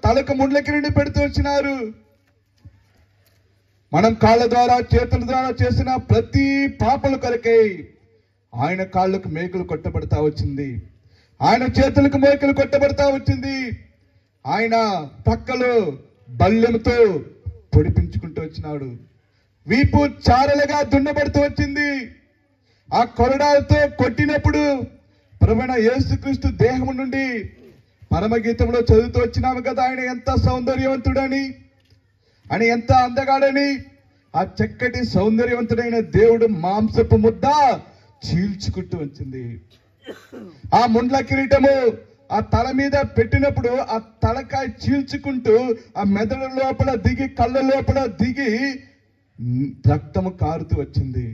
Speaker 1: తలకు ముండ్ల కిరీటం పెడుతూ వచ్చినారు. మనం కాళ్ళ ద్వారా చేతుల ద్వారా చేసిన ప్రతి పాపల కొరకై ఆయన కాళ్ళకు మేకులు కొట్టబడతా వచ్చింది. ఆయన చేతులకు మేకులు కొట్టబడతా వచ్చింది. ఆయన పక్కలు బల్లెంతో పొడిపించుకుంటూ వచ్చినాడు. వీపు చారలుగా దున్నబడుతూ వచ్చింది. ఆ కొరడాలతో కొట్టినప్పుడు ప్రభువైన యేసుక్రీస్తు దేహం నుండి పరమగీతంలో చదువుతూ వచ్చినాము కదా, ఆయన ఎంత సౌందర్యవంతుడని, ఆయన ఎంత అందగాడని. ఆ చక్కటి సౌందర్యవంతుడైన దేవుడు మాంసపు ముద్ద చీల్చుకుంటూ వచ్చింది. ఆ ముండ్ల కిరీటము ఆ తల మీద పెట్టినప్పుడు ఆ తలకాయ చీల్చుకుంటూ ఆ మెదడు లోపల దిగి, కళ్ళ లోపల దిగి రక్తము కారుతూ వచ్చింది.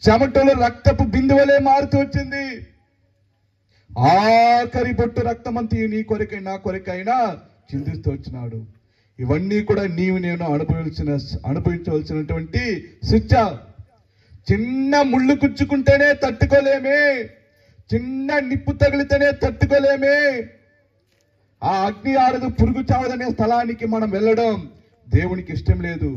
Speaker 1: చెమటలు రక్తపు బిందువులే మారుతూ వచ్చింది. ఆఖరి బొట్టు రక్తమంతా నీ కొరకై నా కొరకైనా చిందిస్తూ వచ్చినాడు. ఇవన్నీ కూడా నీవు నేను అనుభవించవలసినటువంటి శిక్ష. చిన్న ముళ్ళు గుచ్చుకుంటేనే తట్టుకోలేమే, చిన్న నిప్పు తగిలితేనే తట్టుకోలేమే. ఆ అగ్ని ఆరదు, పురుగు చావదనే స్థలానికి మనం వెళ్ళడం దేవునికి ఇష్టం లేదు.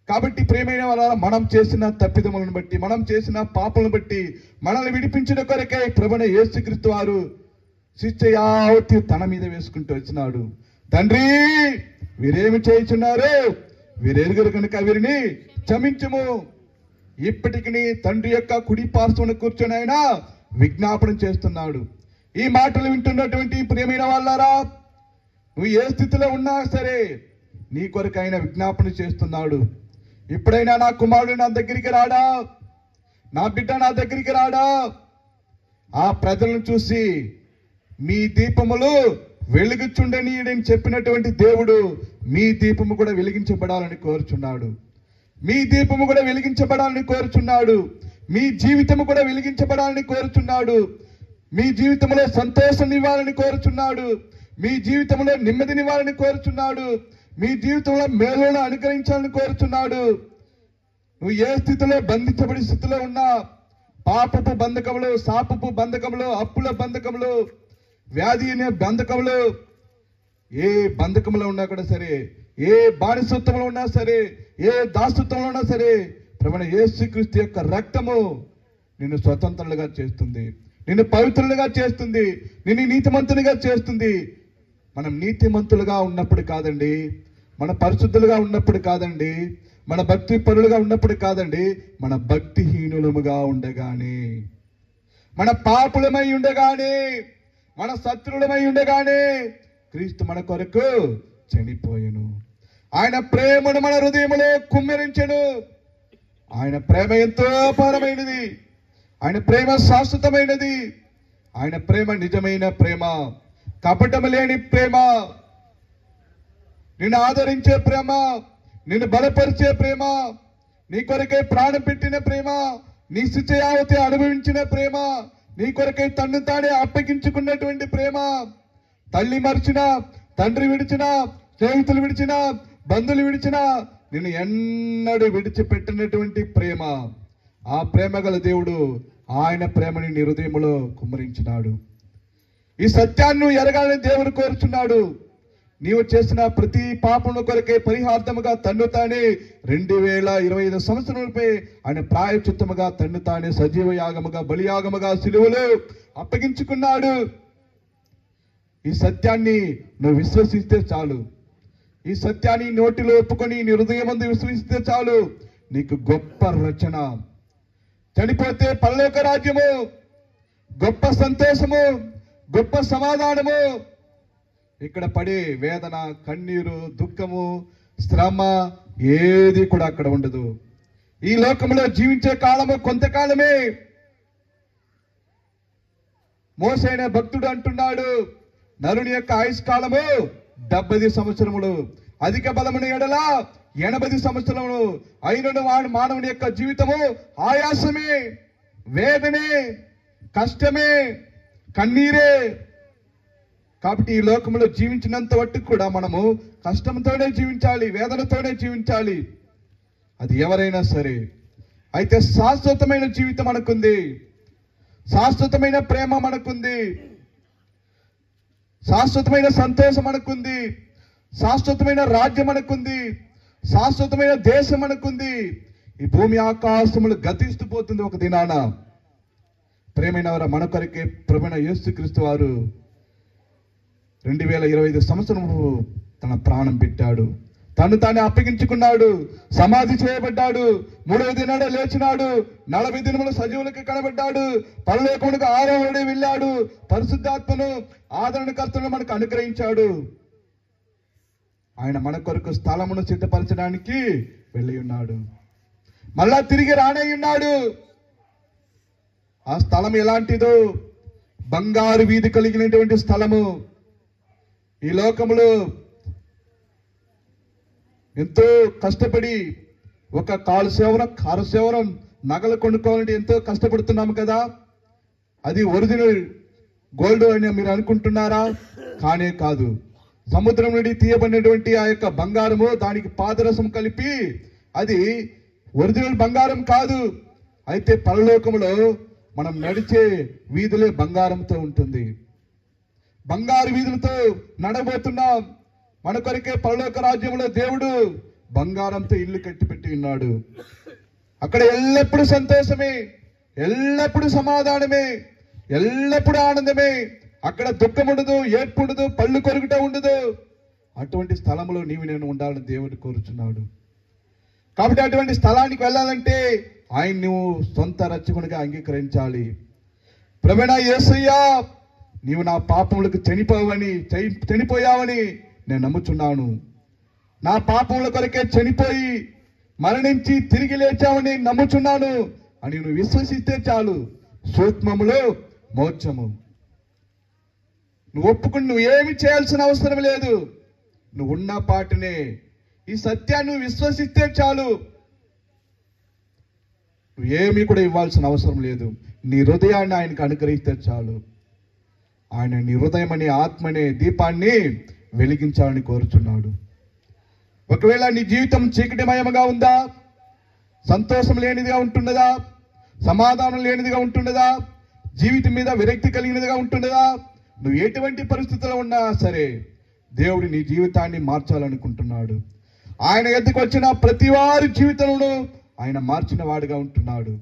Speaker 1: కాబట్టి ప్రియమైన వాళ్ళ, మనం చేసిన తప్పిదములను బట్టి, మనం చేసిన పాపలను బట్టి మనల్ని విడిపించిన కొరకే ప్రభువైన యేసుక్రీస్తు వారు శిక్ష యావత్తు తన మీద వేసుకుంటూ వచ్చినాడు. తండ్రి, వీరేమి చేయుచున్నారు, వీరెరుగరు కనుక వీరిని క్షమించుము. ఇప్పటికి తండ్రి యొక్క కుడి పార్శ్వన కూర్చొని ఆయన విజ్ఞాపన చేస్తున్నాడు. ఈ మాటలు వింటున్నటువంటి ప్రియమైన వాళ్ళారా, నువ్వు ఏ స్థితిలో ఉన్నా సరే నీ కొరకు ఆయన విజ్ఞాపన చేస్తున్నాడు. ఇప్పుడైనా నా కుమారుడు నా దగ్గరికి రాడా, నా బిడ్డ నా దగ్గరికి రాడా? ఆ ప్రజలను చూసి మీ దీపములు వెలుగుచుండని చెప్పినటువంటి దేవుడు మీ దీపము కూడా వెలిగించబడాలని కోరుచున్నాడు. మీ దీపము కూడా వెలిగించబడాలని కోరుచున్నాడు. మీ జీవితము కూడా వెలిగించబడాలని కోరుచున్నాడు. మీ జీవితంలో సంతోషం ఇవ్వాలని కోరుచున్నాడు. మీ జీవితంలో నెమ్మదినివ్వాలని కోరుచున్నాడు. మీ జీవితంలో మేలును అనుగ్రహించాలని కోరుచున్నాడు. నువ్వు ఏ స్థితిలో బంధించబడి స్థితిలో ఉన్నా, పాపపు బంధకములు, శాపపు బంధకములు, అప్పుల బంధకములు, వ్యాధి అనే బంధకములు, ఏ బంధకములో ఉన్నా కూడా సరే, ఏ బానిసత్వంలో ఉన్నా సరే, ఏ దాసత్వంలో ఉన్నా సరే, ప్రభువైన యేసుక్రీస్తు యొక్క రక్తము నిన్ను స్వతంత్రులుగా చేస్తుంది, నిన్ను పవిత్రులుగా చేస్తుంది, నిన్ను నీతిమంతునిగా చేస్తుంది. మనం నీతిమంతులుగా ఉన్నప్పుడు కాదండి, మన పరిశుద్ధులుగా ఉన్నప్పుడు కాదండి, మన భక్తి పరులుగా ఉన్నప్పుడు కాదండి, మన భక్తిహీనులముగా ఉండగానే, మన పాపులమై ఉండగానే, మన శత్రువులమై ఉండగానే క్రీస్తు మన కొరకు చనిపోయెను. ఆయన ప్రేమను మన హృదయములో కుమ్మరించెను. ఆయన ప్రేమ ఎంతో అపారమైనది. ఆయన ప్రేమ శాశ్వతమైనది. ఆయన ప్రేమ నిజమైన ప్రేమ, కపటము లేని ప్రేమ, నిన్ను ఆదరించే ప్రేమ, నిన్ను బలపరిచే ప్రేమ, నీ కొరకై ప్రాణం పెట్టిన ప్రేమ, నీ శిక్ష యావత్తు అనుభవించిన ప్రేమ, నీ కొరకై తన్ను తానే అప్పగించుకున్నటువంటి ప్రేమ. తల్లి మరిచిన, తండ్రి విడిచిన, స్నేహితులు విడిచిన, బంధువులు విడిచిన, నిన్ను ఎన్నడూ విడిచిపెట్టినటువంటి ప్రేమ. ఆ ప్రేమ గల దేవుడు ఆయన ప్రేమని నీ హృదయములో కుమ్మరించినాడు. ఈ సత్యాన్ని నువ్వు ఎరగాలని దేవుడు కోరుచున్నాడు. నీవు చేసిన ప్రతి పాపముల కొరకే పరిహార్థముగా తన్ను తానే 2025 సంవత్సరములపై ఆయన ప్రాయచిత్తముగా తన్ను తానే సజీవ యాగముగా, బలియాగముగా సిలువలో అప్పగించుకున్నాడు. ఈ సత్యాన్ని నువ్వు విశ్వసిస్తే చాలు, ఈ సత్యాన్ని నోటిలో ఒప్పుకొని నీ హృదయమందు విశ్వసిస్తే చాలు, నీకు గొప్ప రచన. చనిపోతే పరలోక రాజ్యము, గొప్ప సంతోషము, గొప్ప సమాధానము. ఇక్కడ పడే వేదన, కన్నీరు, దుఃఖము, శ్రమ ఏది కూడా అక్కడ ఉండదు. ఈ లోకంలో జీవించే కాలము కొంతకాలమే. మోషే అనే భక్తుడు అంటున్నాడు, నరుని యొక్క ఆయుష్కాలము 70 సంవత్సరములు, అధిక బలమున ఎడల 80 సంవత్సరములు. అయినను వాడు మానవుని యొక్క జీవితము ఆయాసమే, వేదనే, కష్టమే, కన్నీరే. కాబట్టి ఈ లోకంలో జీవించినంత వరకు కూడా మనము కష్టంతోనే జీవించాలి, వేదనతోనే జీవించాలి, అది ఎవరైనా సరే. అయితే శాశ్వతమైన జీవితం మనకుంది, శాశ్వతమైన ప్రేమ మనకుంది, శాశ్వతమైన సంతోషం మనకుంది, శాశ్వతమైన రాజ్యం మనకుంది, శాశ్వతమైన దేశం మనకుంది. ఈ భూమి ఆకాశములు గతిస్తూ పోతుంది ఒక దినాన. ప్రేమైన వారు, మన కొరకే ప్రభువైన యేసుక్రీస్తు వారు 2025 సంవత్సరములు తన ప్రాణం పెట్టాడు, తను తాను అప్పగించుకున్నాడు, సమాధి చేయబడ్డాడు, 3వ దినాడు లేచినాడు, 40 దినములు సజీవులకు కనబడ్డాడు, పరలోకమునకు 6వ నాడే వెళ్ళాడు, పరిశుద్ధాత్మను ఆదరణకర్తను మనకు అనుగ్రహించాడు. ఆయన మన కొరకు స్థలమును సిద్ధపరచడానికి వెళ్ళి ఉన్నాడు. మళ్ళా తిరిగి రానై ఉన్నాడు. ఆ స్థలం ఎలాంటిదో, బంగారు వీధి కలిగినటువంటి స్థలము. ఈ లోకములో ఎంతో కష్టపడి ఒక కారు సేవనం నగలు కొనుక్కోవాలంటే ఎంతో కష్టపడుతున్నాము కదా. అది ఒరిజినల్ గోల్డ్ అని మీరు అనుకుంటున్నారా? కానే కాదు. సముద్రం నుండి తీయబడినటువంటి ఆ యొక్క బంగారము, దానికి పాదరసం కలిపి, అది ఒరిజినల్ బంగారం కాదు. అయితే పరలోకములో మనం నడిచే వీధులే బంగారంతో ఉంటుంది. బంగారు వీధులతో నడబోతున్నాం. మన కొరకే పరలోక రాజ్యంలో దేవుడు బంగారంతో ఇల్లు కట్టిపెట్టి ఉన్నాడు. అక్కడ ఎల్లప్పుడూ సంతోషమే, ఎల్లప్పుడూ సమాధానమే, ఎల్లప్పుడూ ఆనందమే. అక్కడ దుఃఖం ఉండదు, ఏడ్పు ఉండదు, పళ్ళు కొరుకుట ఉండదు. అటువంటి స్థలంలో నీవు నేను ఉండాలని దేవుడు కోరుచున్నాడు. కాబట్టి అటువంటి స్థలానికి వెళ్ళాలంటే ఆయన నువ్వు సొంత రక్షకునిగా అంగీకరించాలి. ప్రభువైన యేసయ్యా, నీవు నా పాపములకు చనిపోయావని నేను నమ్ముచున్నాను. నా పాపముల కొరకే చనిపోయి మరణించి తిరిగి లేచావని నమ్ముచున్నాను అని నువ్వు విశ్వసిస్తే చాలు. సూక్ష్మములో మోక్షము. నువ్వు ఒప్పుకుని నువ్వు ఏమి చేయాల్సిన అవసరం లేదు. నువ్వు ఉన్న పాటనే ఈ సత్యాన్ని నువ్వు విశ్వసిస్తే చాలు. నువ్వేమీ కూడా ఇవ్వాల్సిన అవసరం లేదు. నీ హృదయాన్ని ఆయనకు అనుగ్రహిస్తే చాలు. ఆయన నీ హృదయం అనే ఆత్మనే దీపాన్ని వెలిగించాలని కోరుచున్నాడు. ఒకవేళ నీ జీవితం చీకటిమయముగా ఉందా, సంతోషం లేనిదిగా ఉంటున్నదా, సమాధానం లేనిదిగా ఉంటున్నదా, జీవితం మీద విరక్తి కలిగినదిగా ఉంటున్నదా, నువ్వు ఎటువంటి పరిస్థితుల్లో ఉన్నా సరే దేవుడు నీ జీవితాన్ని మార్చాలనుకుంటున్నాడు. ఆయన ఎద్దుకు వచ్చిన ప్రతి వారి జీవితంలో ఆయన మార్చిన వాడిగా ఉంటున్నాడు.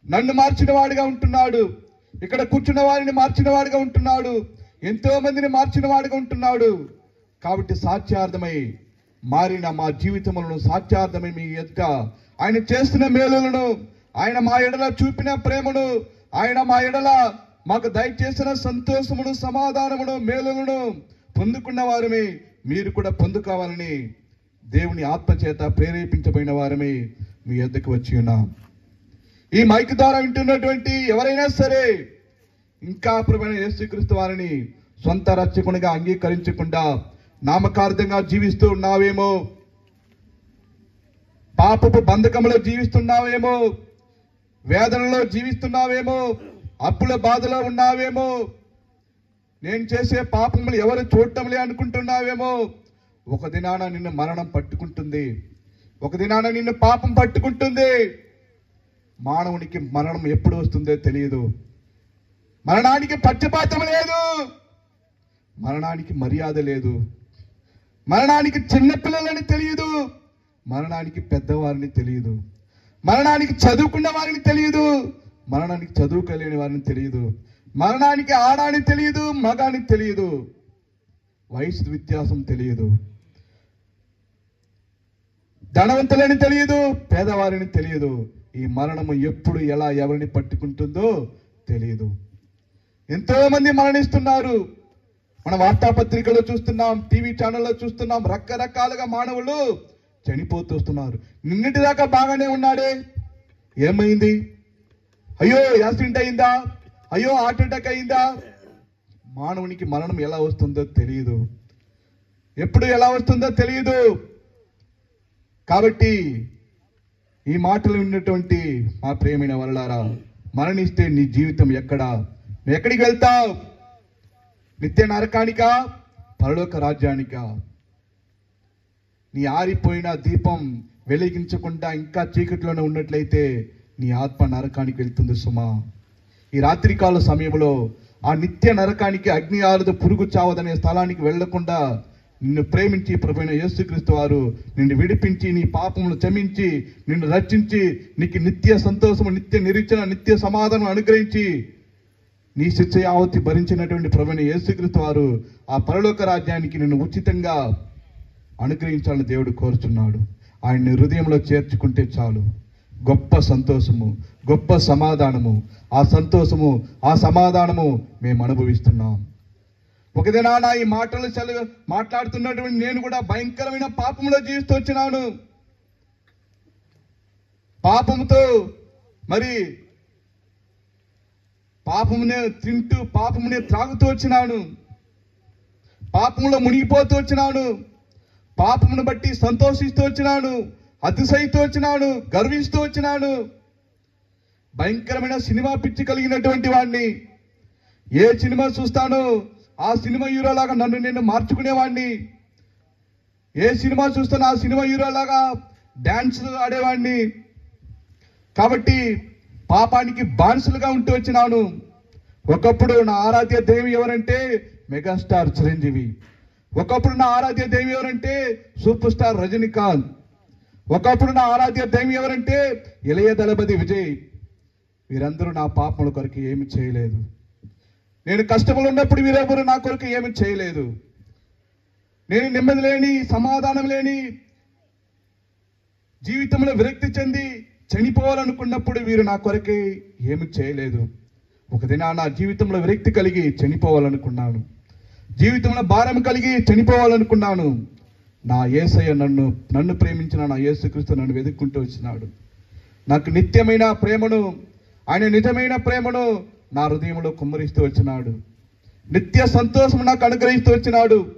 Speaker 1: నన్ను మార్చిన వాడిగా ఉంటున్నాడు. ఇక్కడ కూర్చున్న వారిని మార్చిన వాడిగా ఉంటున్నాడు. ఎంతో మందిని మార్చిన వాడిగా ఉంటున్నాడు. కాబట్టి సాక్ష్యార్థమై మారిన మా జీవితములను సాక్ష్యార్థమై మీ ఎదుట ఆయన చేస్తున్న మేలులను, ఆయన మా ఎడల చూపిన ప్రేమను, ఆయన మా ఎడల మాకు దయచేసిన సంతోషమును, సమాధానమును, మేలులను పొందుకున్న వారమే మీరు కూడా పొందుకోవాలని దేవుని ఆత్మ చేత ప్రేరేపించబడిన వారమే మీ యొద్దకు వచ్చి ఉన్నాం. ఈ మైక్ ద్వారా వింటున్నటువంటి ఎవరైనా సరే ఇంకా ప్రభువైన యేసుక్రీస్తు వారిని సొంత రక్షకునిగా అంగీకరించకుండా నామకార్థంగా జీవిస్తూ ఉన్నావేమో, పాపపు బంధకములో జీవిస్తున్నావేమో, వేదనలో జీవిస్తున్నావేమో, అప్పుల బాధలో ఉన్నావేమో, నేను చేసే పాపములు ఎవరు చూడటంలే అనుకుంటున్నావేమో. ఒక దినాన నిన్ను మరణం పట్టుకుంటుంది. ఒక దినాన నిన్ను పాపం పట్టుకుంటుంది. మానవునికి మరణం ఎప్పుడు వస్తుందో తెలియదు. మరణానికి పక్షపాతం లేదు, మరణానికి మర్యాద లేదు, మరణానికి చిన్నపిల్లలని తెలియదు, మరణానికి పెద్దవారిని తెలియదు, మరణానికి చదువుకున్న వారిని తెలియదు, మరణానికి చదువుకోలేని వారిని తెలియదు, మరణానికి ఆడాని తెలియదు, మగాని తెలియదు, వయసు వ్యత్యాసం తెలియదు, ధనవంతులని తెలియదు, పేదవారిని తెలియదు. ఈ మరణము ఎప్పుడు ఎలా ఎవరిని పట్టుకుంటుందో తెలియదు. ఎంతో మంది మరణిస్తున్నారు. మన వార్తాపత్రికలో చూస్తున్నాం, టీవీ ఛానల్లో చూస్తున్నాం. రకరకాలుగా మానవులు చనిపోతూ వస్తున్నారు. నిన్నటిదాకా బాగానే ఉన్నాడే, ఏమైంది? అయ్యో యాక్సిడెంట్ అయిందా, అయ్యో హార్ట్ అటాక్ అయిందా? మానవునికి మరణం ఎలా వస్తుందో తెలియదు, ఎప్పుడు ఎలా వస్తుందో తెలియదు. కాబట్టి ఈ మాటలు విన్నటువంటి మా ప్రియమైన వరలారా, మరణిస్తే నీ జీవితం ఎక్కడికి వెళ్తావు? నిత్య నరకానికా, పరలోక రాజ్యానికా? నీ ఆరిపోయిన దీపం వెలిగించకుండా ఇంకా చీకటిలోనే ఉన్నట్లయితే నీ ఆత్మ నరకానికి వెళ్తుంది సుమా. ఈ రాత్రికాల సమయంలో ఆ నిత్య నరకానికి, అగ్ని ఆరదు పురుగు చావదనే స్థలానికి వెళ్లకుండా నిన్ను ప్రేమించి ప్రభువైన యేసుక్రీస్తు వారు నిన్ను విడిపించి, నీ పాపమును క్షమించి, నిన్ను రక్షించి, నీకు నిత్య సంతోషము, నిత్య నిరీక్షణ, నిత్య సమాధానం అనుగ్రహించి నీ శిక్ష యావత్తి భరించినటువంటి ప్రభువైన యేసుక్రీస్తు వారు ఆ పరలోక రాజ్యానికి నిన్ను ఉచితంగా అనుగ్రహించాలని దేవుడు కోరుచున్నాడు. ఆయన్ని హృదయంలో చేర్చుకుంటే చాలు. గొప్ప సంతోషము, గొప్ప సమాధానము, ఆ సంతోషము, ఆ సమాధానము మేము అనుభవిస్తున్నాం. ఒక దినాన ఈ మాటలు మాట్లాడుతున్నటువంటి నేను కూడా భయంకరమైన పాపంలో జీవిస్తూ వచ్చినాను. పాపముతో మరి పాపమునే తింటూ పాపమునే త్రాగుతూ వచ్చినాను. పాపంలో మునిగిపోతూ వచ్చినాను. పాపమును బట్టి సంతోషిస్తూ వచ్చినాను, అతిశయిస్తూ వచ్చినాను, గర్విస్తూ వచ్చినాను. భయంకరమైన సినిమా పిచ్చి కలిగినటువంటి వాడిని. ఏ సినిమా చూస్తానో ఆ సినిమా హీరోలాగా నన్ను నేను మార్చుకునేవాడిని. ఏ సినిమా చూస్తానో ఆ సినిమా హీరోలాగా డాన్స్ ఆడేవాడిని. కాబట్టి పాపానికి బానిసలుగా ఉంటూ వచ్చినాను. ఒకప్పుడు నా ఆరాధ్య దేవి ఎవరంటే మెగాస్టార్ చిరంజీవి. ఒకప్పుడు నా ఆరాధ్య దేవి ఎవరంటే సూపర్ స్టార్ రజనీకాంత్. ఒకప్పుడు నా ఆరాధ్య దేవి ఎవరంటే ఇళయ దళపతి విజయ్. వీరందరూ నా పాపముల కొరకు ఏమి చేయలేదు. నేను కష్టములు ఉన్నప్పుడు వీరెవరు నా కొరకు ఏమి చేయలేదు. నేను నెమ్మది లేని, సమాధానం లేని జీవితంలో విరక్తి చెంది చనిపోవాలనుకున్నప్పుడు వీరు నా కొరకే ఏమి చేయలేదు. ఒక దిన నా జీవితంలో విరక్తి కలిగి చనిపోవాలనుకున్నాను. జీవితంలో భారం కలిగి చనిపోవాలనుకున్నాను. నా యేసయ్య నన్ను ప్రేమించిన నా యేసుక్రీస్తు నన్ను వెతుక్కుంటూ వచ్చినాడు. నాకు నిత్యమైన ప్రేమను, ఆయన నిజమైన ప్రేమను నా హృదయంలో కుమ్మరిస్తూ వచ్చినాడు. నిత్య సంతోషం నాకు అనుగ్రహిస్తూ వచ్చినాడు.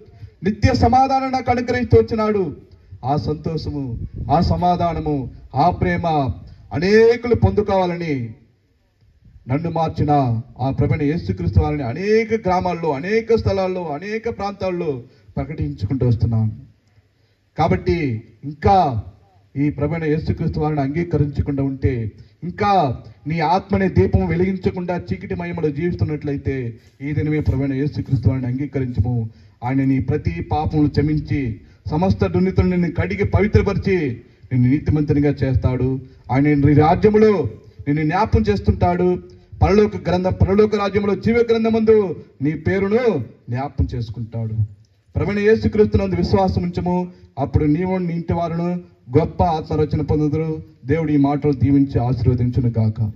Speaker 1: నిత్య సమాధానం నాకు అనుగ్రహిస్తూ వచ్చినాడు. ఆ సంతోషము, ఆ సమాధానము, ఆ ప్రేమ అనేకులు పొందుకోవాలని నన్ను మార్చిన ఆ ప్రభువైన యేసుక్రీస్తు వారిని అనేక గ్రామాల్లో, అనేక స్థలాల్లో, అనేక ప్రాంతాల్లో ప్రకటించుకుంటూ వస్తున్నాను. కాబట్టి ఇంకా ఈ ప్రభువైన యేసుక్రీస్తు వారిని అంగీకరించకుండా ఉంటే, ఇంకా నీ ఆత్మనే దీపం వెలిగించకుండా చీకటి మహిమలో జీవిస్తున్నట్లయితే ఈ దినమే ప్రభువైన యేసుక్రీస్తు వారిని అంగీకరించము. ఆయన నీ ప్రతి పాపములు క్షమించి సమస్త దుర్నీతులను నిన్ను కడిగి పవిత్రపరిచి నిన్ను నీతిమంతునిగా చేస్తాడు. ఆయన నీ రాజ్యములో నిన్ను జ్ఞాపకం చేస్తుంటాడు. పరలోక రాజ్యంలో జీవ గ్రంథమందు నీ పేరును జ్ఞాపకం చేసుకుంటాడు. ప్రభువైన యేసుక్రీస్తునందు విశ్వాసం ఉంచము. అప్పుడు నీవు నీ ఇంటి వారును గొప్ప ఆత్మరచన పొందుదురు. దేవుడి ఈ మాటలు దీవించి ఆశీర్వదించును గాక.